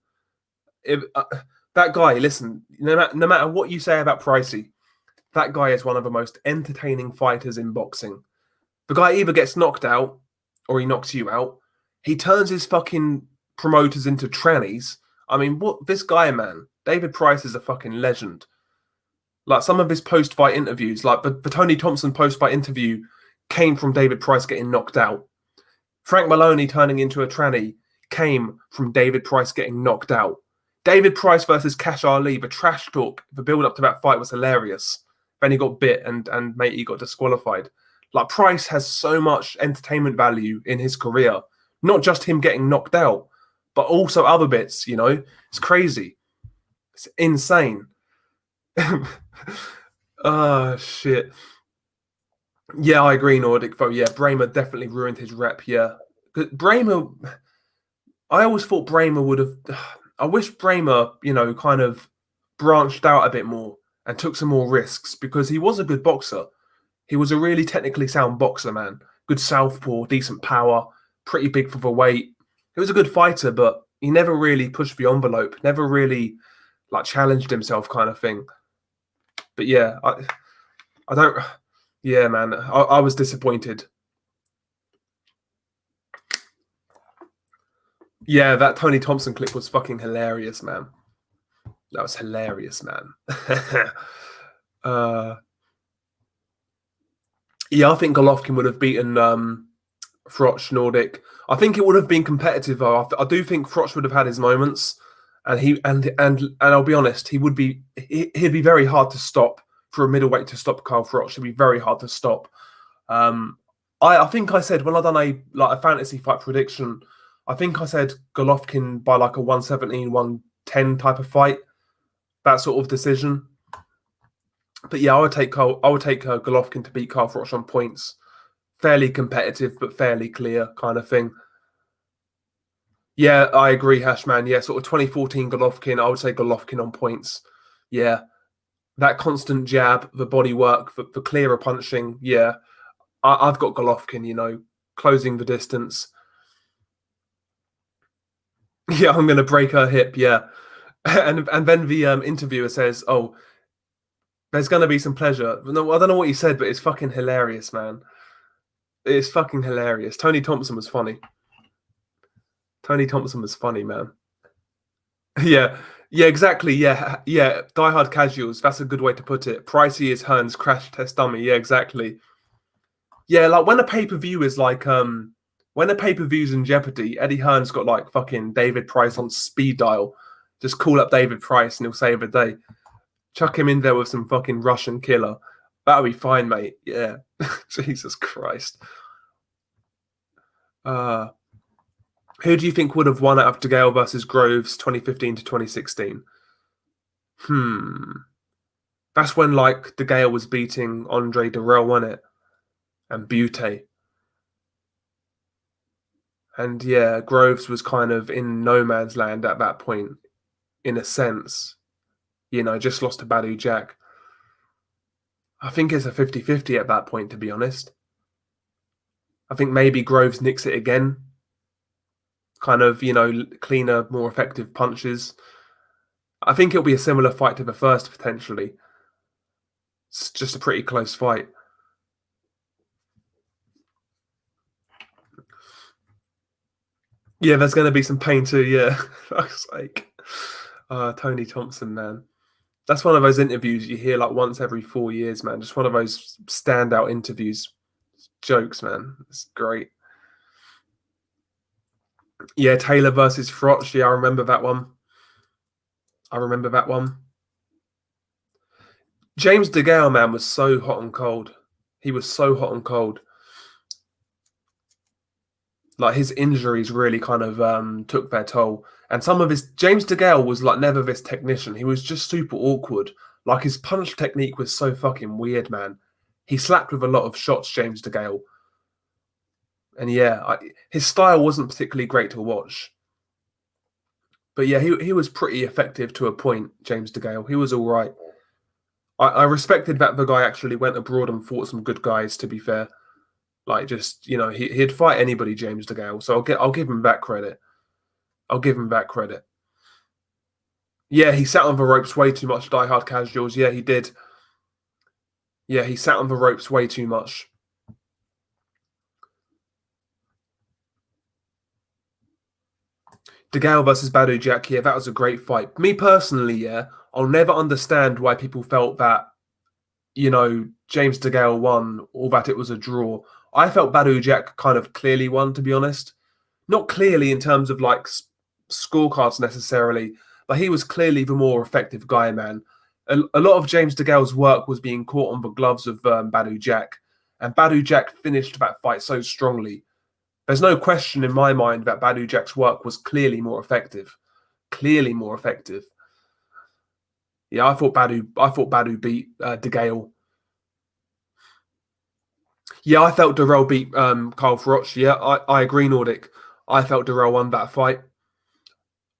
That guy, listen, no matter what you say about Pricey, that guy is one of the most entertaining fighters in boxing. The guy either gets knocked out or he knocks you out. He turns his fucking promoters into trannies. I mean, what this guy, man, David Price is a fucking legend. Like some of his post-fight interviews, like the Tony Thompson post-fight interview came from David Price getting knocked out. Frank Maloney turning into a tranny came from David Price getting knocked out. David Price versus Cash Ali, the trash talk, the build-up to that fight was hilarious. Then he got bit and mate, he got disqualified. Like Price has so much entertainment value in his career. Not just him getting knocked out, but also other bits, It's crazy. It's insane. Oh, shit. Yeah, I agree, Nordic, though. Yeah, Bremer definitely ruined his rep, yeah. Bremer, I always thought Bremer would have... I wish Bremer, kind of branched out a bit more and took some more risks because he was a good boxer. He was a really technically sound boxer, man. Good southpaw, decent power, pretty big for the weight. he was a good fighter, but he never really pushed the envelope, never really like challenged himself, kind of thing. But yeah, I don't. Yeah, man, I was disappointed. Yeah, that Tony Thompson clip was fucking hilarious, man. That was hilarious, man. Yeah, I think Golovkin would have beaten Froch Nordic. I think it would have been competitive though. I do think Froch would have had his moments, and I'll be honest, he'd be very hard to stop for a middleweight to stop Carl Froch. It'd be very hard to stop. I think I said when I done a fantasy fight prediction, I think I said Golovkin by like a 117, 110 type of fight, that sort of decision. But yeah, I would take Golovkin to beat Carl Froch on points. Fairly competitive, but fairly clear kind of thing. Yeah, I agree, Hashman. Yeah, sort of 2014 Golovkin. I would say Golovkin on points. Yeah, that constant jab, the body work, the clearer punching. Yeah, I've got Golovkin. Closing the distance. Yeah, I'm going to break her hip. Yeah, and then the interviewer says, "Oh, there's going to be some pleasure." No, I don't know what he said, but it's fucking hilarious, man. It's fucking hilarious. Tony Thompson was funny. Tony Thompson was funny, man. Yeah, exactly. Yeah. Diehard casuals. That's a good way to put it. Pricey is Hearn's crash test dummy. Yeah, exactly. Yeah, like when a pay-per-view is like when a pay-per-view's in jeopardy, Eddie Hearn's got like fucking David Price on speed dial. Just call up David Price and he'll save the day. Chuck him in there with some fucking Russian killer. That'll be fine, mate. Yeah. Jesus Christ. Who do you think would have won out of Degale versus Groves 2015 to 2016? That's when like Degale was beating Andre Durrell, wasn't it? And Butte. And yeah, Groves was kind of in no man's land at that point, in a sense. Just lost to Badou Jack. I think it's a 50-50 at that point, to be honest. I think maybe Groves nicks it again. Kind of, cleaner, more effective punches. I think it'll be a similar fight to the first, potentially. It's just a pretty close fight. Yeah, there's going to be some pain too, yeah. Fuck's sake. Tony Thompson, man. That's one of those interviews you hear like once every 4 years, man. Just one of those standout interviews. Jokes, man. It's great. Yeah, Taylor versus Froch. Yeah, I remember that one. James Degale, man, was so hot and cold. He was so hot and cold. Like his injuries really kind of took their toll. And James Degale was like never this technician. He was just super awkward. Like his punch technique was so fucking weird, man. He slapped with a lot of shots, James Degale. And yeah, his style wasn't particularly great to watch. But yeah, he was pretty effective to a point, James Degale. He was all right. I respected that the guy actually went abroad and fought some good guys, to be fair. Like just, he'd fight anybody, James Degale. So I'll give him that credit. Yeah, he sat on the ropes way too much, diehard casuals. Yeah, he did. Yeah, he sat on the ropes way too much. Degale versus Badou Jack, yeah, that was a great fight. Me personally, yeah, I'll never understand why people felt that, James Degale won or that it was a draw. I felt Badou Jack kind of clearly won, to be honest. Not clearly in terms of like scorecards necessarily, but he was clearly the more effective guy, man. A lot of James Degale's work was being caught on the gloves of Badou Jack, and Badou Jack finished that fight so strongly. There's no question in my mind that Badou Jack's work was clearly more effective. Clearly more effective. Yeah, I thought Badou beat Degale. Yeah, I felt Durrell beat Carl Froch. Yeah, I agree, Nordic. I felt Durrell won that fight.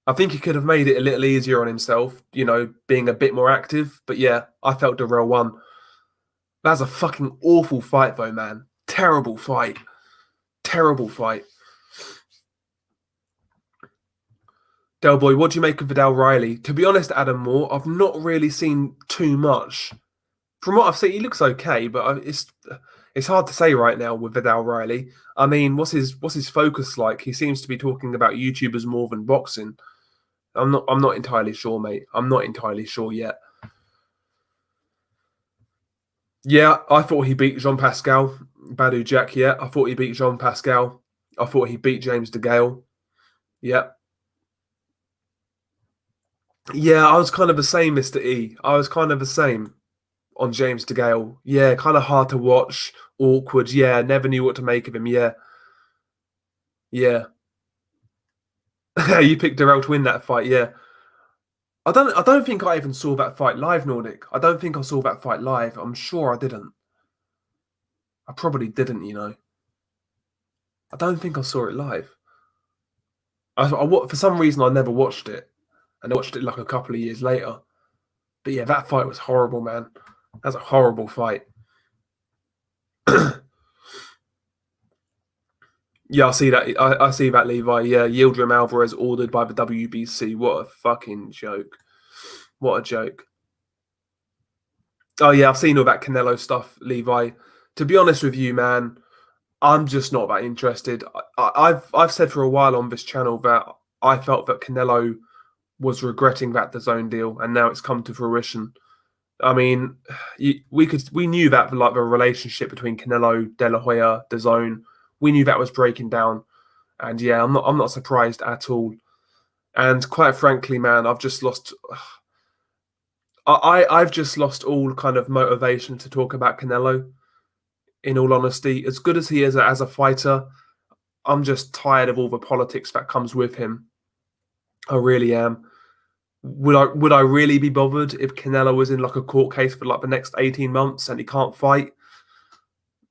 I think he could have made it a little easier on himself, being a bit more active. But yeah, I felt Durrell won. That's a fucking awful fight, though, man. Terrible fight. Terrible fight. Del Boy, what do you make of Vidal Riley? To be honest, Adam Moore, I've not really seen too much. From what I've seen, he looks okay, but it's hard to say right now with Vidal Riley. I mean, what's his focus like? He seems to be talking about YouTubers more than boxing. I'm not entirely sure, mate. I'm not entirely sure yet. Yeah, I thought he beat Jean Pascal, Badou Jack. Yeah, I thought he beat Jean Pascal. I thought he beat James Degale. Yeah. Yeah, I was kind of the same, Mr. E. I was kind of the same on James Degale. Yeah, kind of hard to watch, awkward. Yeah, never knew what to make of him. Yeah. Yeah. You picked Darrell to win that fight, yeah. I don't think I even saw that fight live, Nordic. I don't think I saw that fight live. I'm sure I didn't. I probably didn't, you know. I don't think I saw it live. For some reason I never watched it. And I watched it like a couple of years later. But yeah, that fight was horrible, man. That's a horrible fight. Yeah, I see that. I see that, Levi. Yeah, Yildirim Alvarez ordered by the WBC. What a fucking joke. What a joke. Oh, yeah, I've seen all that Canelo stuff, Levi. To be honest with you, man, I'm just not that interested. I've said for a while on this channel that I felt that Canelo was regretting that DAZN deal, and now it's come to fruition. I mean, we knew that like the relationship between Canelo, De La Hoya, DAZN, we knew that was breaking down, and yeah, I'm not surprised at all. And quite frankly, man, I've just lost. I've just lost all kind of motivation to talk about Canelo. In all honesty, as good as he is as a fighter, I'm just tired of all the politics that comes with him. I really am. Would I really be bothered if Canelo was in like a court case for like the next 18 months and he can't fight?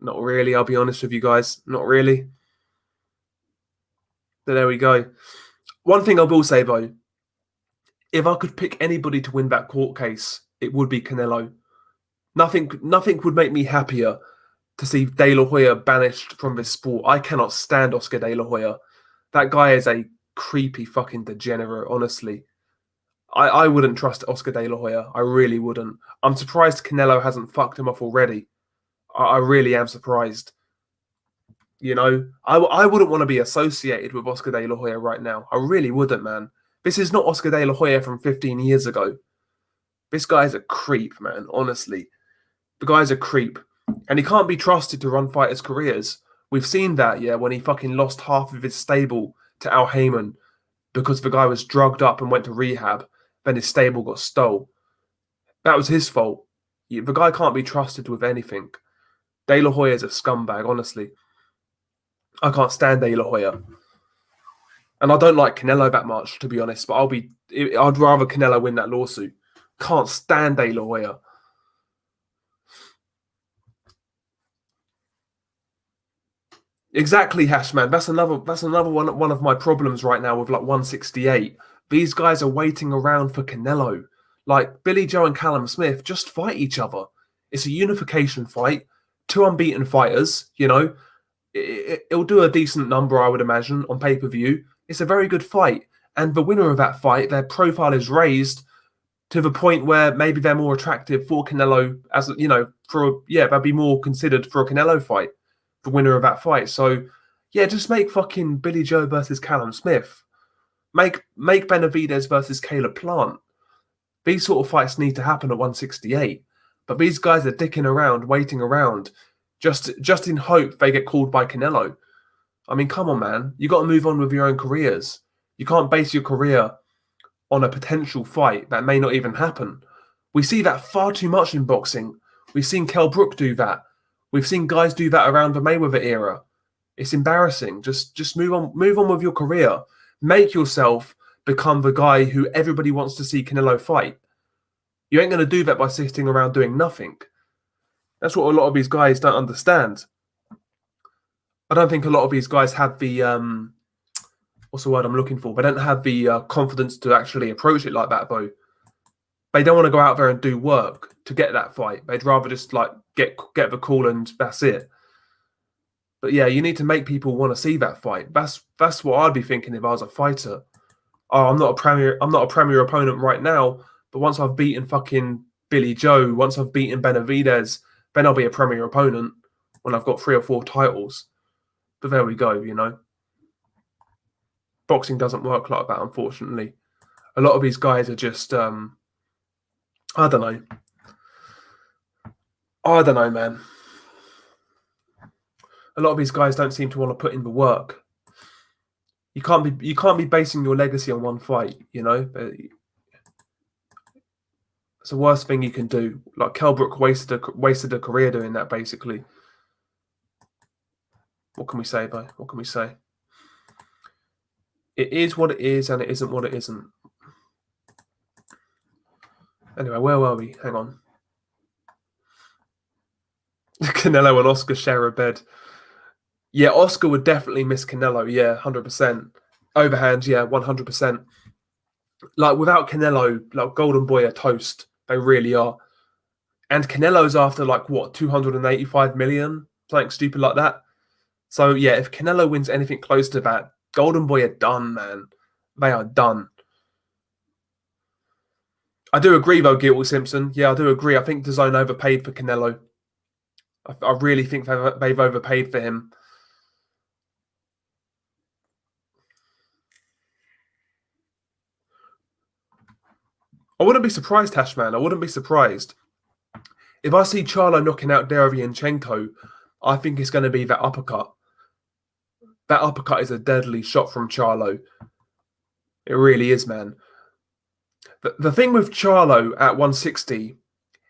Not really, I'll be honest with you guys. Not really. But there we go. One thing I will say though, if I could pick anybody to win that court case, it would be Canelo. Nothing would make me happier to see De La Hoya banished from this sport. I cannot stand Oscar De La Hoya. That guy is a creepy fucking degenerate, honestly. I wouldn't trust Oscar De La Hoya. I really wouldn't. I'm surprised Canelo hasn't fucked him off already. I really am surprised. You know, I wouldn't want to be associated with Oscar De La Hoya right now. I really wouldn't, man. This is not Oscar De La Hoya from 15 years ago. This guy's a creep, man, honestly. The guy's a creep. And he can't be trusted to run fighters' careers. We've seen that, yeah, when he fucking lost half of his stable to Al Heyman because the guy was drugged up and went to rehab. Then his stable got stole. That was his fault. The guy can't be trusted with anything. De La Hoya is a scumbag, honestly. I can't stand De La Hoya. And I don't like Canelo that much, to be honest, but I'd rather Canelo win that lawsuit. Can't stand De La Hoya. Exactly, Hashman. That's another one of my problems right now with like 168. These guys are waiting around for Canelo. Like Billy Joe and Callum Smith just fight each other. It's a unification fight. Two unbeaten fighters, you know. It'll do a decent number, I would imagine, on pay-per-view. It's a very good fight. And the winner of that fight, their profile is raised to the point where maybe they're more attractive for Canelo as, you know, they'll be more considered for a Canelo fight, the winner of that fight. So, yeah, just make fucking Billy Joe versus Callum Smith. Make Benavidez versus Caleb Plant. These sort of fights need to happen at 168. But these guys are dicking around, waiting around, just in hope they get called by Canelo. I mean, come on, man. You got to move on with your own careers. You can't base your career on a potential fight that may not even happen. We see that far too much in boxing. We've seen Kell Brook do that. We've seen guys do that around the Mayweather era. It's embarrassing. Just move on with your career. Make yourself become the guy who everybody wants to see Canelo fight. You ain't going to do that by sitting around doing nothing. That's what a lot of these guys don't understand. I don't think a lot of these guys have the, what's the word I'm looking for? They don't have the confidence to actually approach it like that, though. They don't want to go out there and do work to get that fight. They'd rather just like get the call and that's it. But yeah, you need to make people want to see that fight. That's what I'd be thinking if I was a fighter. oh, I'm not a premier opponent right now, but once I've beaten fucking Billy Joe, once I've beaten Benavidez, then I'll be a premier opponent when I've got 3 or 4 titles. But there we go, you know. Boxing doesn't work like that, unfortunately. A lot of these guys are just, I don't know. I don't know, man. A lot of these guys don't seem to want to put in the work. You can't be basing your legacy on one fight, you know. It's the worst thing you can do. Like Kell Brook wasted a career doing that, basically. What can we say, though? What can we say? It is what it is, and it isn't what it isn't. Anyway, where were we? Hang on. Canelo and Oscar share a bed. Yeah, Oscar would definitely miss Canelo. Yeah, 100%. Overhands, yeah, 100%. Like, without Canelo, like, Golden Boy are toast. They really are. And Canelo's after, like, what, 285 million? Something stupid like that. So, yeah, if Canelo wins anything close to that, Golden Boy are done, man. They are done. I do agree, though, Gilbert Simpson. Yeah, I do agree. I think DAZN overpaid for Canelo. I really think they've overpaid for him. I wouldn't be surprised, Hashman. I wouldn't be surprised. If I see Charlo knocking out Derevyanchenko, I think it's going to be that uppercut. That uppercut is a deadly shot from Charlo. It really is, man. The thing with Charlo at 160,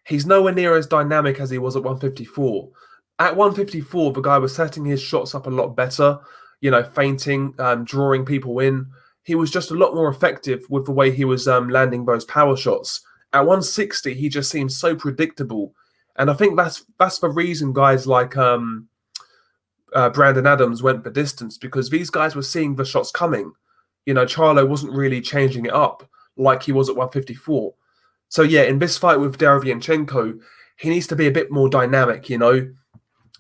he's nowhere near as dynamic as he was at 154. At 154, the guy was setting his shots up a lot better, you know, feinting, drawing people in. He was just a lot more effective with the way he was landing those power shots. At 160, he just seems so predictable. And I think that's the reason guys like Brandon Adams went the distance, because these guys were seeing the shots coming. You know, Charlo wasn't really changing it up like he was at 154. So, yeah, in this fight with Derevyanchenko, he needs to be a bit more dynamic, you know,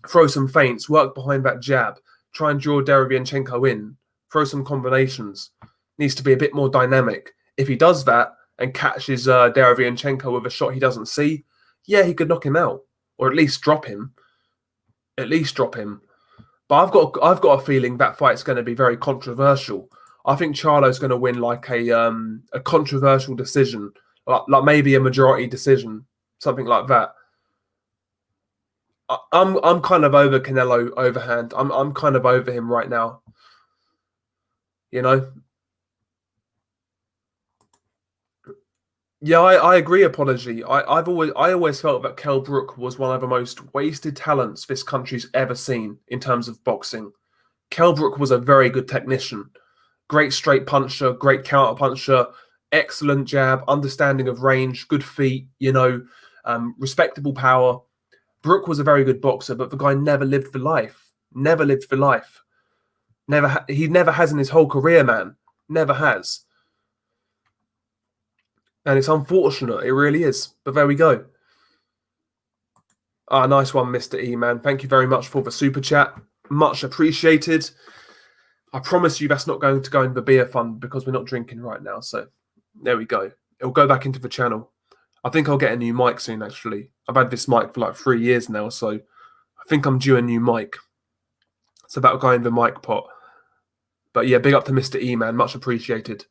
throw some feints, work behind that jab, try and draw Derevyanchenko in, throw some combinations. Needs to be a bit more dynamic. If he does that and catches Derevyanchenko with a shot he doesn't see, yeah, he could knock him out, or at least drop him. At least drop him. But I've got a feeling that fight's going to be very controversial. I think Charlo's going to win like a controversial decision, like maybe a majority decision, something like that. I'm kind of over Canelo overhand. I'm kind of over him right now. You know. Yeah, I agree. Apology. I always felt that Kell Brook was one of the most wasted talents this country's ever seen in terms of boxing. Kell Brook was a very good technician, great straight puncher, great counter puncher, excellent jab, understanding of range, good feet. You know, respectable power. Brook was a very good boxer, but the guy never lived for life. Never lived for life. He never has in his whole career, man. Never has. And it's unfortunate. It really is. But there we go. Ah, nice one, Mr. E, man. Thank you very much for the super chat. Much appreciated. I promise you that's not going to go in the beer fund because we're not drinking right now. So there we go. It'll go back into the channel. I think I'll get a new mic soon, actually. I've had this mic for like 3 years now, so I think I'm due a new mic. So that'll go in the mic pot. But yeah, big up to Mr. E, man. Much appreciated.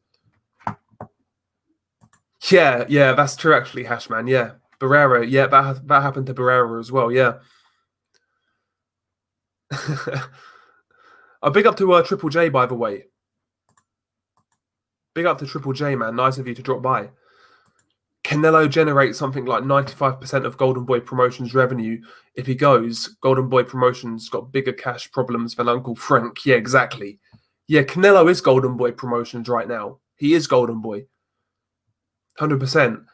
Yeah, that's true, actually, Hashman. Yeah. Barrera, yeah, that happened to Barrera as well, yeah. Big up to Triple J, by the way. Big up to Triple J, man. Nice of you to drop by. Canelo generates something like 95% of Golden Boy Promotions revenue. If he goes, Golden Boy Promotions got bigger cash problems than Uncle Frank. Yeah, exactly. Yeah, Canelo is Golden Boy Promotions right now. He is Golden Boy. 100%.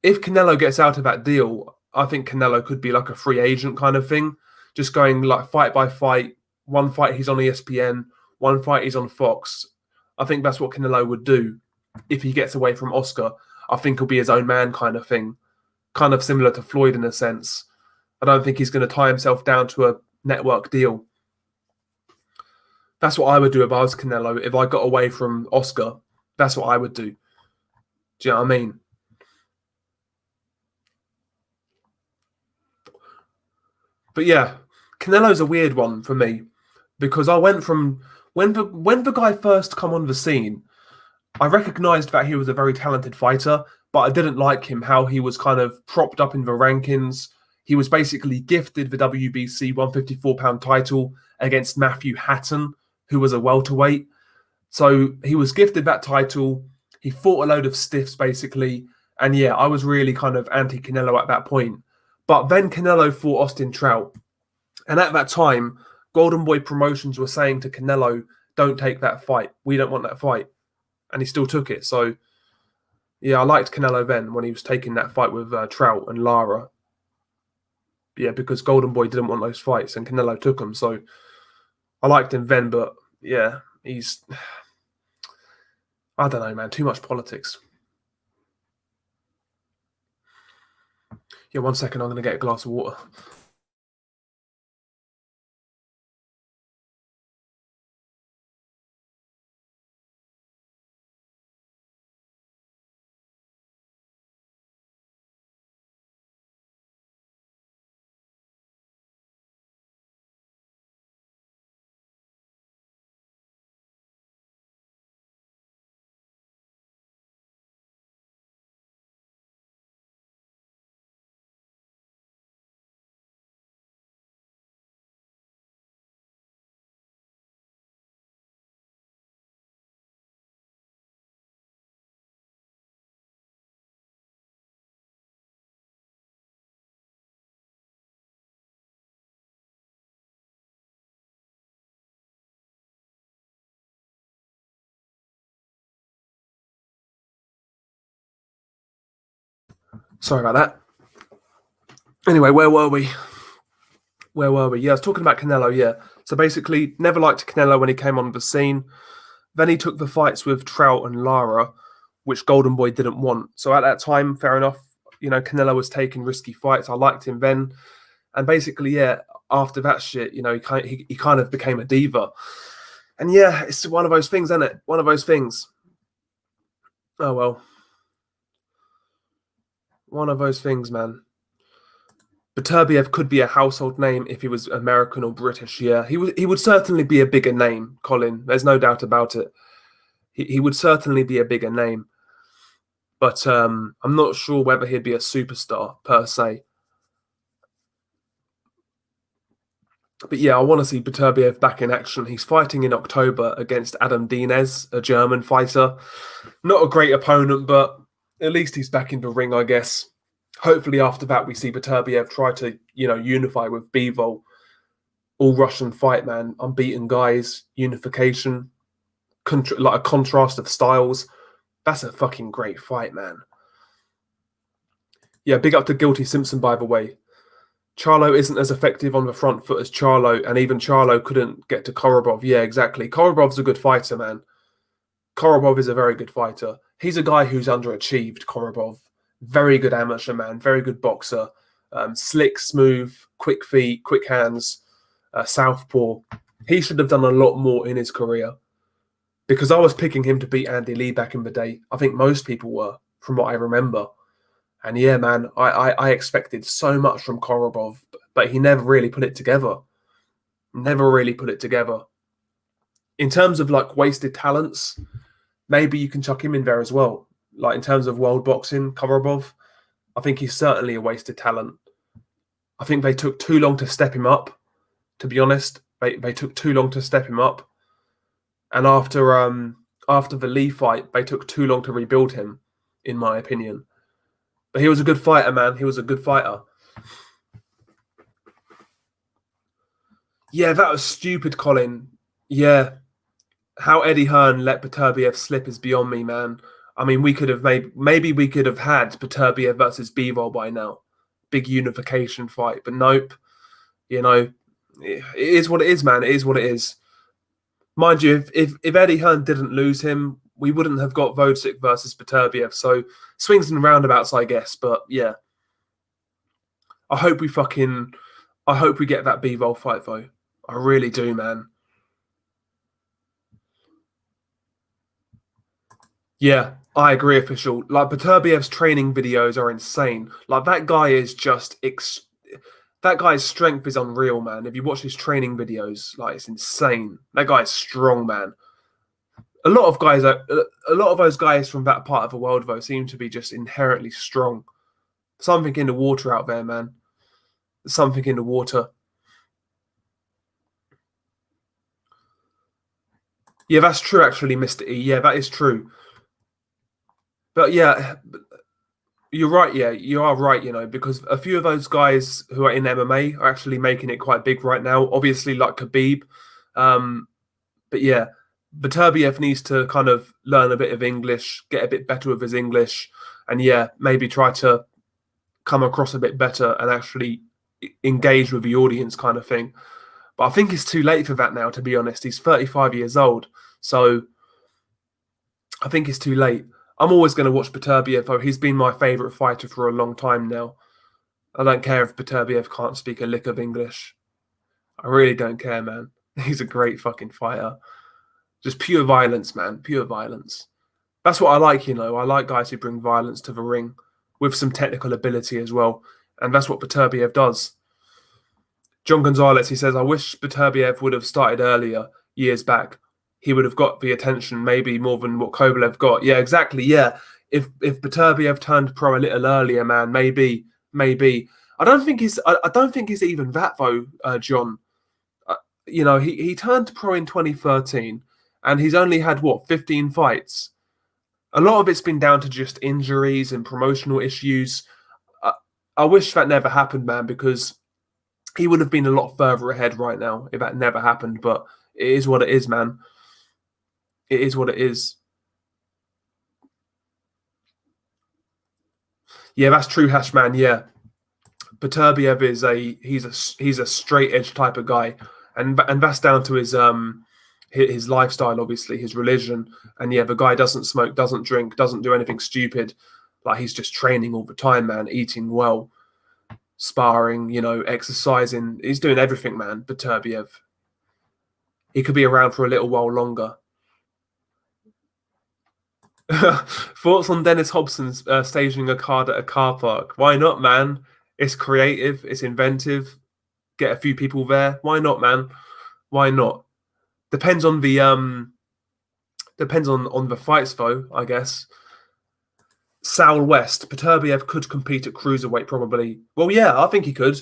If Canelo gets out of that deal, I think Canelo could be like a free agent kind of thing. Just going like fight by fight. One fight he's on ESPN, one fight he's on Fox. I think that's what Canelo would do if he gets away from Oscar. I think he'll be his own man kind of thing. Kind of similar to Floyd in a sense. I don't think he's going to tie himself down to a network deal. That's what I would do if I was Canelo, if I got away from Oscar. That's what I would do. Do you know what I mean? But yeah, Canelo's a weird one for me because I went from when the guy first come on the scene, I recognised that he was a very talented fighter, but I didn't like him how he was kind of propped up in the rankings. He was basically gifted the WBC 154-pound title against Matthew Hatton, who was a welterweight. So he was gifted that title. He fought a load of stiffs basically, and yeah, I was really kind of anti Canelo at that point. But then Canelo fought Austin Trout, and at that time, Golden Boy Promotions were saying to Canelo, "Don't take that fight. We don't want that fight," and he still took it. So yeah, I liked Canelo then when he was taking that fight with Trout and Lara. Yeah, because Golden Boy didn't want those fights, and Canelo took them. So I liked him then, but yeah, he's I don't know, man. Too much politics. Yeah, 1 second. I'm going to get a glass of water. Sorry about that. Anyway, where were we? Yeah, I was talking about Canelo, yeah. So basically, never liked Canelo when he came on the scene. Then he took the fights with Trout and Lara, which Golden Boy didn't want. So at that time, fair enough, Canelo was taking risky fights. I liked him then. And basically, yeah, after that shit, he kind of became a diva. And yeah, it's one of those things, isn't it? One of those things. Oh, well. One of those things, man. Beterbiev could be a household name if he was American or British. Yeah, he would certainly be a bigger name, Colin. There's no doubt about it. He would certainly be a bigger name, but I'm not sure whether he'd be a superstar per se. But yeah, I want to see Beterbiev back in action. He's fighting in October against Adam Dinez, a German fighter. Not a great opponent, but at least he's back in the ring, I guess. Hopefully after that we see Beterbiev try to, unify with Bivol. All Russian fight, man. Unbeaten guys, unification, like a contrast of styles. That's a fucking great fight, man. Yeah, big up to Guilty Simpson, by the way. Charlo isn't as effective on the front foot as Charlo, and even Charlo couldn't get to Korobov. Yeah, exactly. Korobov's a good fighter, man. Korobov is a very good fighter. He's a guy who's underachieved, Korobov. Very good amateur, man. Very good boxer. Slick, smooth, quick feet, quick hands, southpaw. He should have done a lot more in his career because I was picking him to beat Andy Lee back in the day. I think most people were, from what I remember. And yeah, man, I expected so much from Korobov, but he never really put it together. Never really put it together. In terms of like wasted talents, maybe you can chuck him in there as well. Like in terms of world boxing, Korobov, I think he's certainly a wasted talent. I think they took too long to step him up. To be honest, they took too long to step him up. And after the Lee fight, they took too long to rebuild him, in my opinion. But he was a good fighter, man. He was a good fighter. Yeah, that was stupid, Colin. Yeah. How Eddie Hearn let Beterbiev slip is beyond me, man. I mean, we could have maybe we could have had Beterbiev versus Bivol by now. Big unification fight. But nope. It is what it is, man. It is what it is. Mind you, if Eddie Hearn didn't lose him, we wouldn't have got Vodcik versus Beterbiev. So swings and roundabouts, I guess. But yeah, I hope we get that Bivol fight though. I really do, man. Yeah, I agree, official. Like Beterbiev's training videos are insane. Like that guy is just that guy's strength is unreal, man. If you watch his training videos, like it's insane. That guy's strong, man. A lot of those guys from that part of the world though seem to be just inherently strong. Something in the water out there, man. Something in the water. Yeah, that's true, actually, Mr. E. Yeah, that is true. But yeah, you're right. Yeah, you are right. Because a few of those guys who are in MMA are actually making it quite big right now. Obviously, like Khabib. Um, but yeah, Beterbiev needs to kind of learn a bit of English, get a bit better with his English, and yeah, maybe try to come across a bit better and actually engage with the audience, kind of thing. But I think it's too late for that now, to be honest. He's 35 years old, so I think it's too late. I'm always going to watch Beterbiev, though. He's been my favourite fighter for a long time now. I don't care if Beterbiev can't speak a lick of English. I really don't care, man. He's a great fucking fighter. Just pure violence, man. Pure violence. That's what I like, I like guys who bring violence to the ring with some technical ability as well. And that's what Beterbiev does. John Gonzalez, he says, I wish Beterbiev would have started earlier, years back. He would have got the attention maybe more than what Kovalev got. Yeah, exactly. Yeah. If Beterbiev turned pro a little earlier, man, maybe. I don't think he's even that though, John. He turned pro in 2013 and he's only had 15 fights. A lot of it's been down to just injuries and promotional issues. I wish that never happened, man, because he would have been a lot further ahead right now if that never happened. But it is what it is, man. It is what it is. Yeah, that's true, Hashman. Yeah, Beterbiev he's a straight edge type of guy, and that's down to his lifestyle, obviously, his religion, and yeah, the guy doesn't smoke, doesn't drink, doesn't do anything stupid. Like he's just training all the time, man, eating well, sparring, exercising. He's doing everything, man. Beterbiev. He could be around for a little while longer. Thoughts on Dennis Hobson staging a card at a car park? Why not, man? It's creative. It's inventive. Get a few people there. Why not, man? Why not? Depends on the fights, though. I guess. Sal West, Beterbiev could compete at cruiserweight, probably. Well, yeah, I think he could.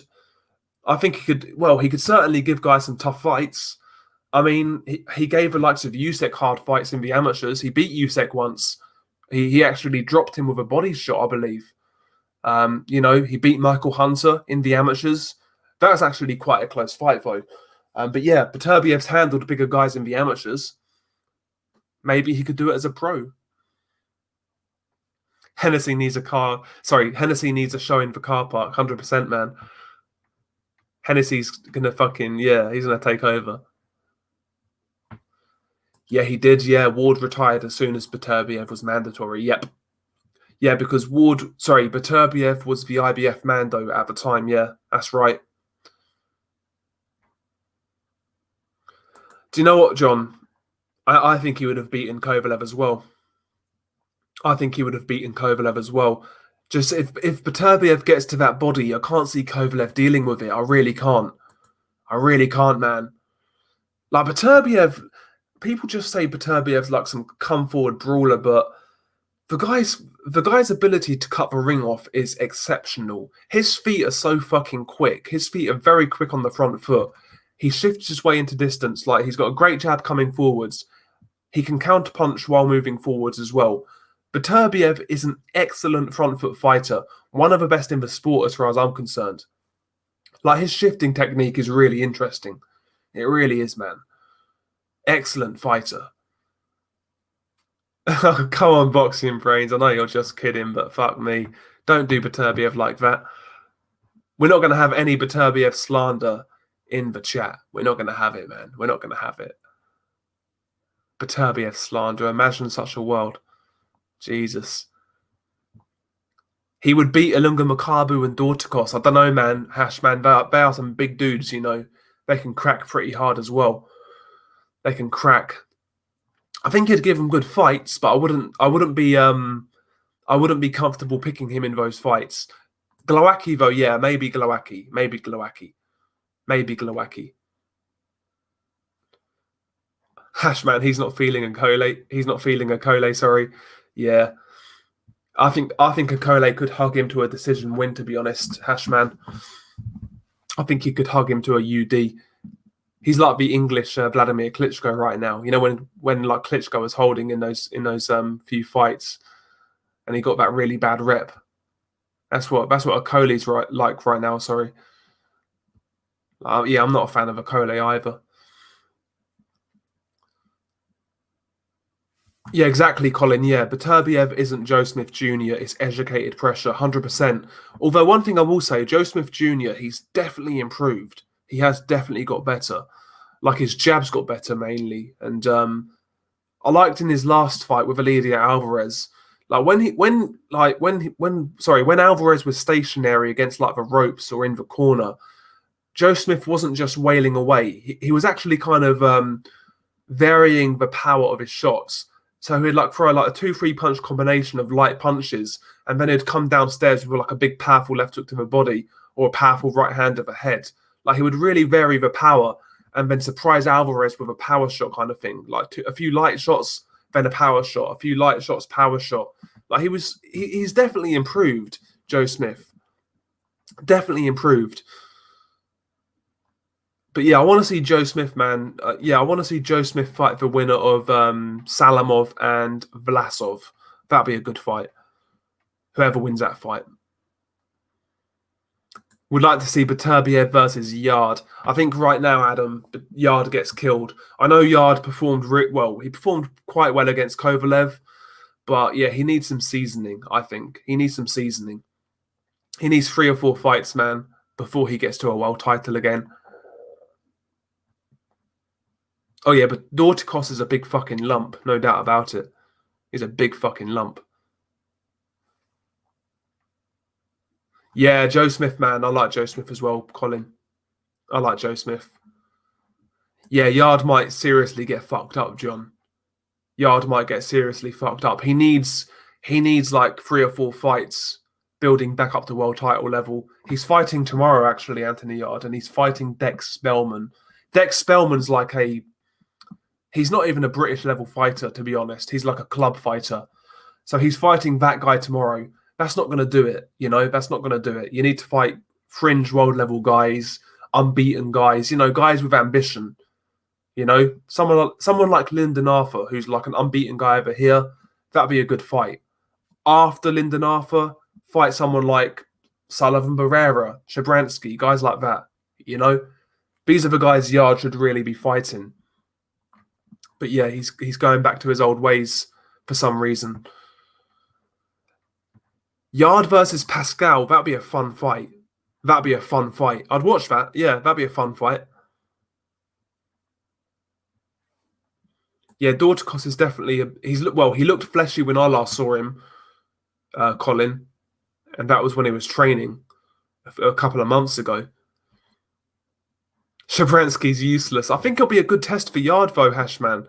I think he could. Well, he could certainly give guys some tough fights. I mean, he gave the likes of Usyk hard fights in the amateurs. He beat Usyk once. He actually dropped him with a body shot, I believe. He beat Michael Hunter in the amateurs. That was actually quite a close fight, though. But yeah, Beterbiev's handled bigger guys in the amateurs. Maybe he could do it as a pro. Hennessy needs Hennessy needs a show in the car park, 100%, man. Hennessy's gonna he's gonna take over. Yeah, he did. Yeah, Ward retired as soon as Beterbiev was mandatory. Yep. Yeah, because Beterbiev was the IBF Mando at the time. Yeah, that's right. Do you know what, John? I think he would have beaten Kovalev as well. Just if Beterbiev gets to that body, I can't see Kovalev dealing with it. I really can't, man. Like Beterbiev, people just say Beterbiev's like some come forward brawler, but the guy's ability to cut the ring off is exceptional. His feet are so fucking quick. His feet are very quick on the front foot. He shifts his way into distance. Like he's got a great jab coming forwards. He can counterpunch while moving forwards as well. Beterbiev is an excellent front foot fighter, one of the best in the sport as far as I'm concerned. Like his shifting technique is really interesting. It really is, man. Excellent fighter. Come on, boxing brains. I know you're just kidding, but fuck me. Don't do Beterbiev like that. We're not going to have any Beterbiev slander in the chat. We're not going to have it, man. We're not going to have it. Beterbiev slander. Imagine such a world. Jesus. He would beat Ilunga Makabu and Dorticos. I don't know, man. Hashman, they are some big dudes, They can crack pretty hard as well. They can crack. I think he'd give him good fights, but I wouldn't be comfortable picking him in those fights. Glowacki though, yeah, maybe Glowacki. Hashman, he's not feeling a Cole. He's not feeling a Cole, sorry. Yeah. I think a Cole could hug him to a decision win, to be honest, Hashman. I think he could hug him to a UD. He's like the English Vladimir Klitschko right now. You know, when like Klitschko was holding in those few fights, and he got that really bad rep. That's what Okole's like right now. Sorry. Yeah, I'm not a fan of Okole either. Yeah, exactly, Colin. Yeah, but Turbiev isn't Joe Smith Jr. It's educated pressure, 100%. Although one thing I will say, Joe Smith Jr. He's definitely improved. He has definitely got better. Like his jabs got better mainly, and I liked in his last fight with Elidia Alvarez. Like when Alvarez was stationary against like the ropes or in the corner, Joe Smith wasn't just wailing away. He was actually kind of varying the power of his shots. So he'd like throw like a 2-3 punch combination of light punches, and then he'd come downstairs with like a big powerful left hook to the body or a powerful right hand to the head. Like he would really vary the power and then surprise Alvarez with a power shot kind of thing. Like a few light shots, then a power shot, a few light shots, power shot. Like he's definitely improved, Joe Smith. Definitely improved. But yeah, I want to see Joe Smith, man. I want to see Joe Smith fight the winner of Salamov and Vlasov. That'd be a good fight. Whoever wins that fight. Would like to see Beterbiev versus Yard. I think right now, Adam, Yard gets killed. I know Yard performed well. He performed quite well against Kovalev. But yeah, he needs some seasoning, I think. He needs some seasoning. He needs 3 or 4 fights, man, before he gets to a world title again. Oh, yeah, but Dorticos is a big fucking lump, no doubt about it. He's a big fucking lump. Yeah, Joe Smith, man. I like Joe Smith as well, Colin. I like Joe Smith. Yeah, Yard might seriously get fucked up, John. Yard might get seriously fucked up. He needs like 3 or 4 fights building back up to world title level. He's fighting tomorrow, actually, Anthony Yard, and he's fighting Dex Spellman. Dex Spellman's like he's not even a British level fighter, to be honest. He's like a club fighter. So he's fighting that guy tomorrow. That's not going to do it, you know? That's not going to do it. You need to fight fringe world level guys, unbeaten guys, you know, guys with ambition. You know, someone like Lyndon Arthur, who's like an unbeaten guy over here, that'd be a good fight. After Lyndon Arthur, fight someone like Sullivan Barrera, Shabransky, guys like that. You know, these are the guys Yard should really be fighting. But yeah, he's going back to his old ways for some reason. Yard versus Pascal, that'd be a fun fight. That'd be a fun fight. I'd watch that. Yeah, that'd be a fun fight. Yeah, Dorticos is definitely he looked fleshy when I last saw him, Colin, and that was when he was training a couple of months ago. Shabransky's useless. I think it'll be a good test for Yard though, Hashman.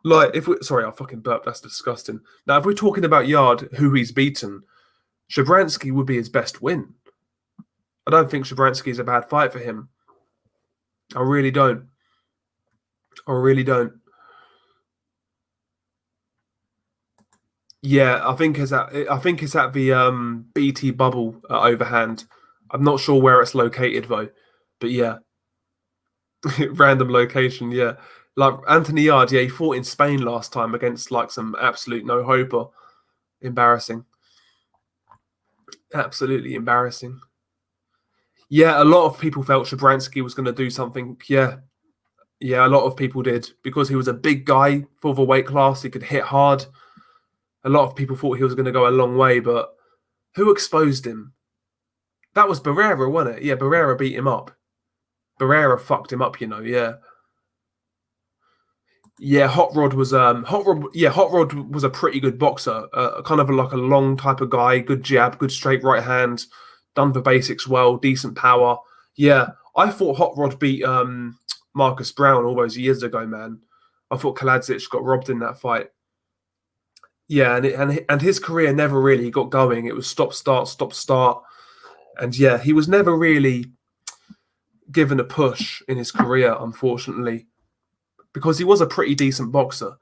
Like I fucking burped. That's disgusting. Now, if we're talking about Yard, who he's beaten, Shabransky would be his best win. I don't think Shabransky is a bad fight for him. I really don't. Yeah, I think it's at the BT bubble overhand. I'm not sure where it's located though, but yeah, random location. Yeah, like Anthony Yard. Yeah, he fought in Spain last time against like some absolute no hoper. Embarrassing. Absolutely embarrassing. Yeah, a lot of people felt Shabransky was going to do something. Yeah, a lot of people did because he was a big guy for the weight class. He could hit hard. A lot of people thought he was going to go a long way, but who exposed him? That was Barrera, wasn't it? Yeah, Barrera beat him up. Barrera fucked him up, you know. Yeah, yeah. Hot Rod was a pretty good boxer. Kind of like a long type of guy. Good jab, good straight right hand. Done the basics well. Decent power. Yeah, I thought Hot Rod beat Marcus Brown all those years ago, man. I thought Kaladzic got robbed in that fight. Yeah, and his career never really got going. It was stop, start. And yeah, he was never really given a push in his career, unfortunately, because he was a pretty decent boxer.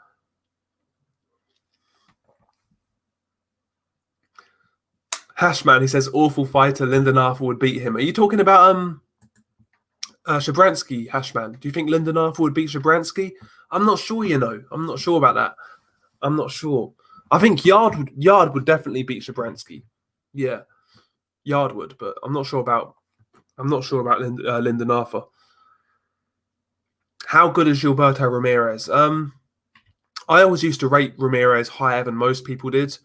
Hashman, he says, awful fighter, Lyndon Arthur would beat him. Are you talking about Shabransky, Hashman? Do you think Lyndon Arthur would beat Shabransky? I'm not sure, I'm not sure about that. I'm not sure. I think Yard would definitely beat Shabransky. Yeah, Yard would, but I'm not sure about Lyndon Arthur. How good is Gilberto Ramirez? I always used to rate Ramirez higher than most people did.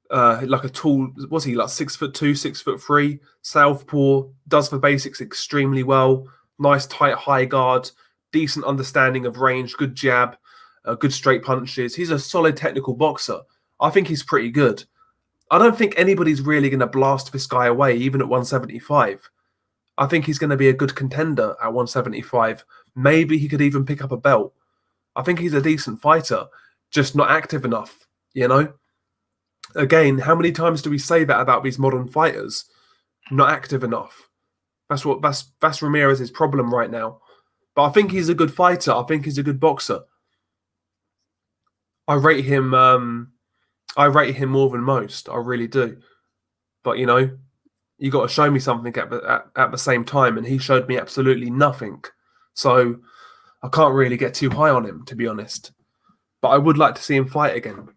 Like a tall, was he like 6'2", 6'3", southpaw, does the basics extremely well. Nice tight high guard, decent understanding of range, good jab, good straight punches. He's a solid technical boxer. I think he's pretty good. I don't think anybody's really going to blast this guy away, even at 175. I think he's going to be a good contender at 175. Maybe he could even pick up a belt. I think he's a decent fighter, just not active enough, Again, how many times do we say that about these modern fighters? Not active enough. That's Ramirez's problem right now. But I think he's a good fighter. I think he's a good boxer. I rate him more than most. I really do. But you got to show me something at the same time, and he showed me absolutely nothing. So I can't really get too high on him, to be honest. But I would like to see him fight again.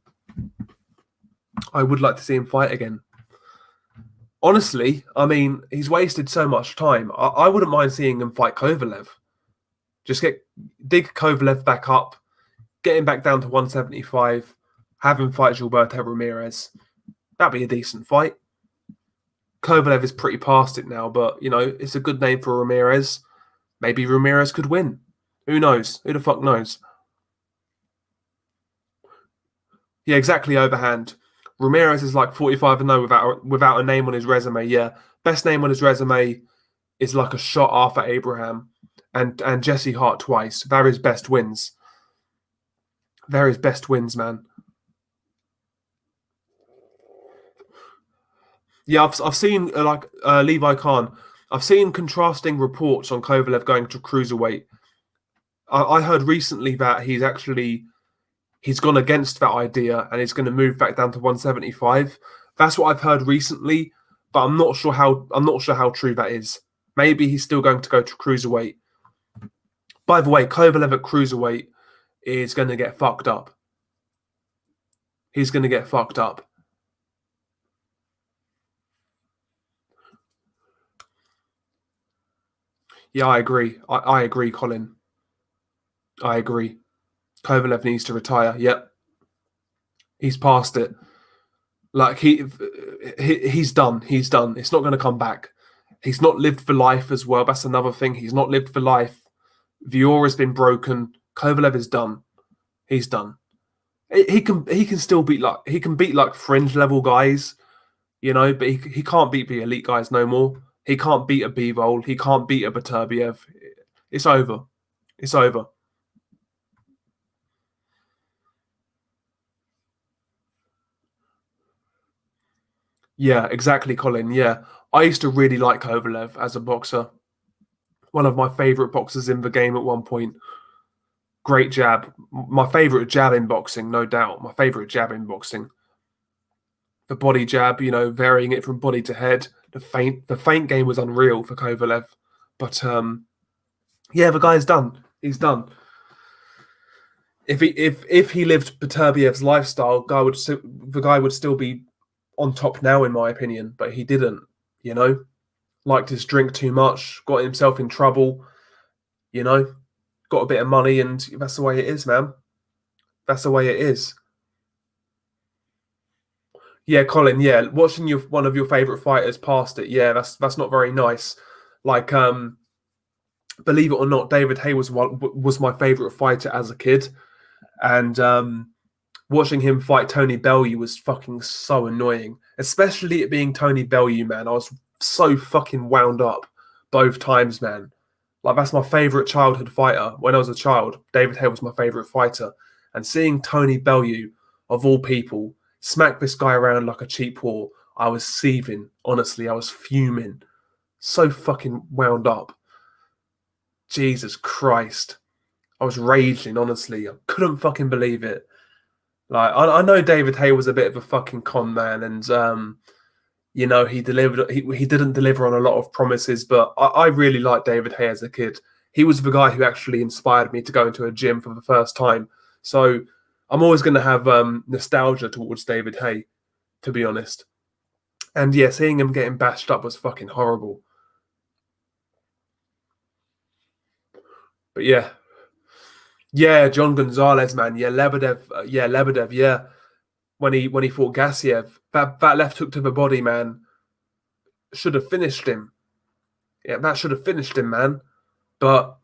Honestly, I mean, he's wasted so much time. I wouldn't mind seeing him fight Kovalev. Just dig Kovalev back up, get him back down to 175, have him fight Gilberto Ramirez. That'd be a decent fight. Kovalev is pretty past it now, but, it's a good name for Ramirez. Maybe Ramirez could win. Who knows? Who the fuck knows? Yeah, exactly, overhand. Ramirez is like 45-0 without a name on his resume. Yeah, best name on his resume is like a shot Arthur Abraham and Jesse Hart twice. They're his best wins. They're his best wins, man. Yeah, I've seen Levi Khan. I've seen contrasting reports on Kovalev going to cruiserweight. I heard recently that he's gone against that idea and he's going to move back down to 175. That's what I've heard recently, but I'm not sure how true that is. Maybe he's still going to go to cruiserweight. By the way, Kovalev at cruiserweight is going to get fucked up. He's going to get fucked up. Yeah, I agree. I agree, Colin. I agree. Kovalev needs to retire. Yep. He's past it. Like he's done. He's done. It's not going to come back. He's not lived for life as well. That's another thing. He's not lived for life. The aura's been broken. Kovalev is done. He's done. He can still beat like fringe level guys, but he can't beat the elite guys no more. He can't beat a Bivol. He can't beat a Beterbiev. It's over. It's over. Yeah, exactly, Colin. Yeah. I used to really like Kovalev as a boxer. One of my favourite boxers in the game at one point. Great jab. My favourite jab in boxing, no doubt. My favourite jab in boxing. The body jab, varying it from body to head. The feint game was unreal for Kovalev. But yeah, the guy's done. He's done. If he lived Beterbiev's lifestyle, the guy would still be on top now, in my opinion. But he didn't. Liked his drink too much, got himself in trouble. Got a bit of money, and that's the way it is, man. That's the way it is. Yeah, Colin. Yeah, watching one of your favorite fighters past it. Yeah, that's not very nice. Like, believe it or not, David Hay was my favorite fighter as a kid, and watching him fight Tony Bellew was fucking so annoying. Especially it being Tony Bellew, man. I was so fucking wound up both times, man. Like, that's my favourite childhood fighter. When I was a child, David Haye was my favourite fighter. And seeing Tony Bellew, of all people, smack this guy around like a cheap whore, I was seething. Honestly, I was fuming. So fucking wound up. Jesus Christ. I was raging, honestly. I couldn't fucking believe it. Like, I know David Haye was a bit of a fucking con man, and you know, he didn't deliver on a lot of promises, but I really liked David Haye as a kid. He was the guy who actually inspired me to go into a gym for the first time. So I'm always going to have nostalgia towards David Haye, to be honest. And yeah, seeing him getting bashed up was fucking horrible. But yeah, John Gonzalez, man. Yeah, Lebedev, yeah. When he fought Gassiev, that left hook to the body, man, should have finished him. Yeah, that should have finished him, man. But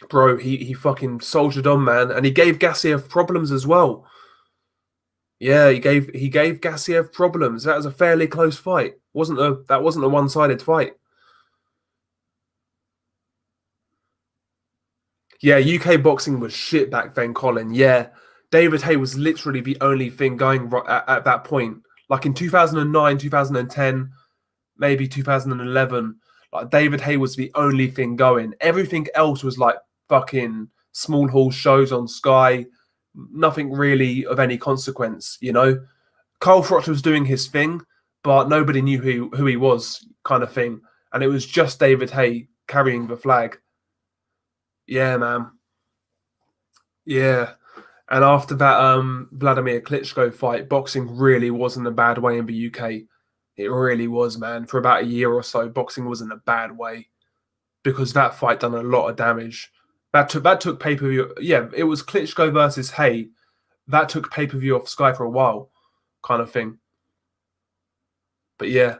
bro, he fucking soldiered on, man, and he gave Gassiev problems as well. Yeah, he gave Gassiev problems. That was a fairly close fight. That wasn't a one-sided fight. Yeah, UK boxing was shit back then, Colin. Yeah, David Haye was literally the only thing going at that point. Like in 2009, 2010, maybe 2011, like David Haye was the only thing going. Everything else was like fucking small hall shows on Sky. Nothing really of any consequence, you know. Carl Froch was doing his thing, but nobody knew who he was, kind of thing. And it was just David Haye carrying the flag. Yeah, man. Yeah. And after that Vladimir Klitschko fight, boxing really was in a bad way in the UK. It really was, man. For about a year or so, boxing was in a bad way because that fight done a lot of damage. That took pay-per-view. Yeah, it was Klitschko versus Haye. That took pay-per-view off Sky for a while, kind of thing. But yeah,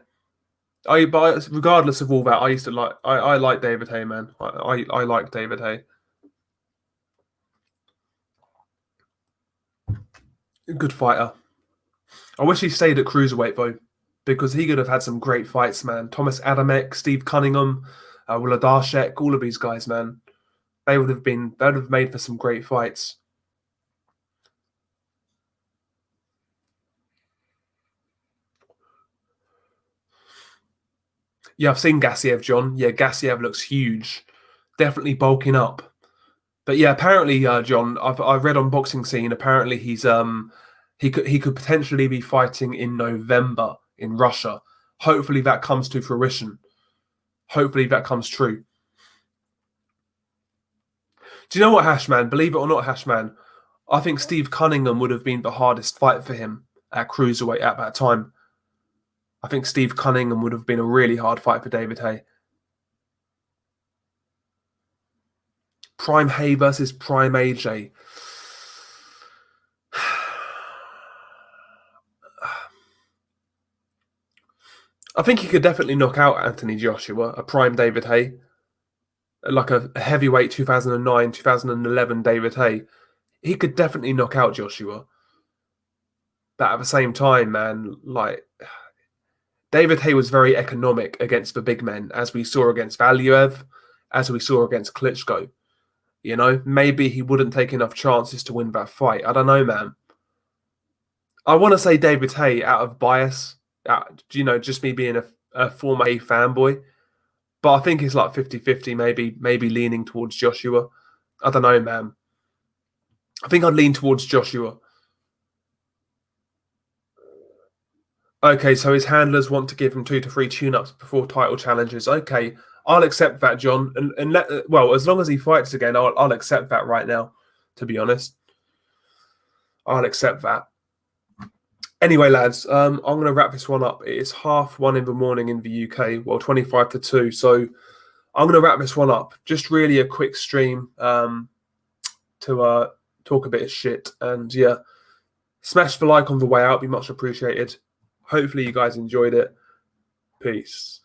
but regardless of all that, I used to like. I like David Haye, man. I like David Haye. Good fighter. I wish he stayed at cruiserweight though, because he could have had some great fights, man. Thomas Adamek, Steve Cunningham, Wolodarczyk, all of these guys, man. They would have made for some great fights. Yeah, I've seen Gassiev, John. Yeah, Gassiev looks huge. Definitely bulking up. But yeah, apparently, John, I've read on Boxing Scene. Apparently, he could potentially be fighting in November in Russia. Hopefully, that comes to fruition. Hopefully, that comes true. Do you know what, Hashman? Believe it or not, Hashman, I think Steve Cunningham would have been the hardest fight for him at cruiserweight at that time. I think Steve Cunningham would have been a really hard fight for David Haye. Prime Haye versus Prime AJ. I think he could definitely knock out Anthony Joshua, a prime David Haye. Like a heavyweight 2009, 2011 David Haye. He could definitely knock out Joshua. But at the same time, man, like David Haye was very economic against the big men, as we saw against Valiev, as we saw against Klitschko. You know, maybe he wouldn't take enough chances to win that fight. I don't know, man. I want to say David Haye out of bias, just me being a former Haye fanboy. But I think it's like 50-50, maybe leaning towards Joshua. I don't know, man. I think I'd lean towards Joshua. Okay, so his handlers want to give him 2 to 3 tune-ups before title challenges. Okay, I'll accept that, John. And as long as he fights again, I'll accept that right now, to be honest. I'll accept that. Anyway, lads, I'm going to wrap this one up. It's 1:30 in the morning in the UK, well, 25 to 2. So I'm going to wrap this one up. Just really a quick stream to talk a bit of shit. And yeah, smash the like on the way out. Be much appreciated. Hopefully you guys enjoyed it. Peace.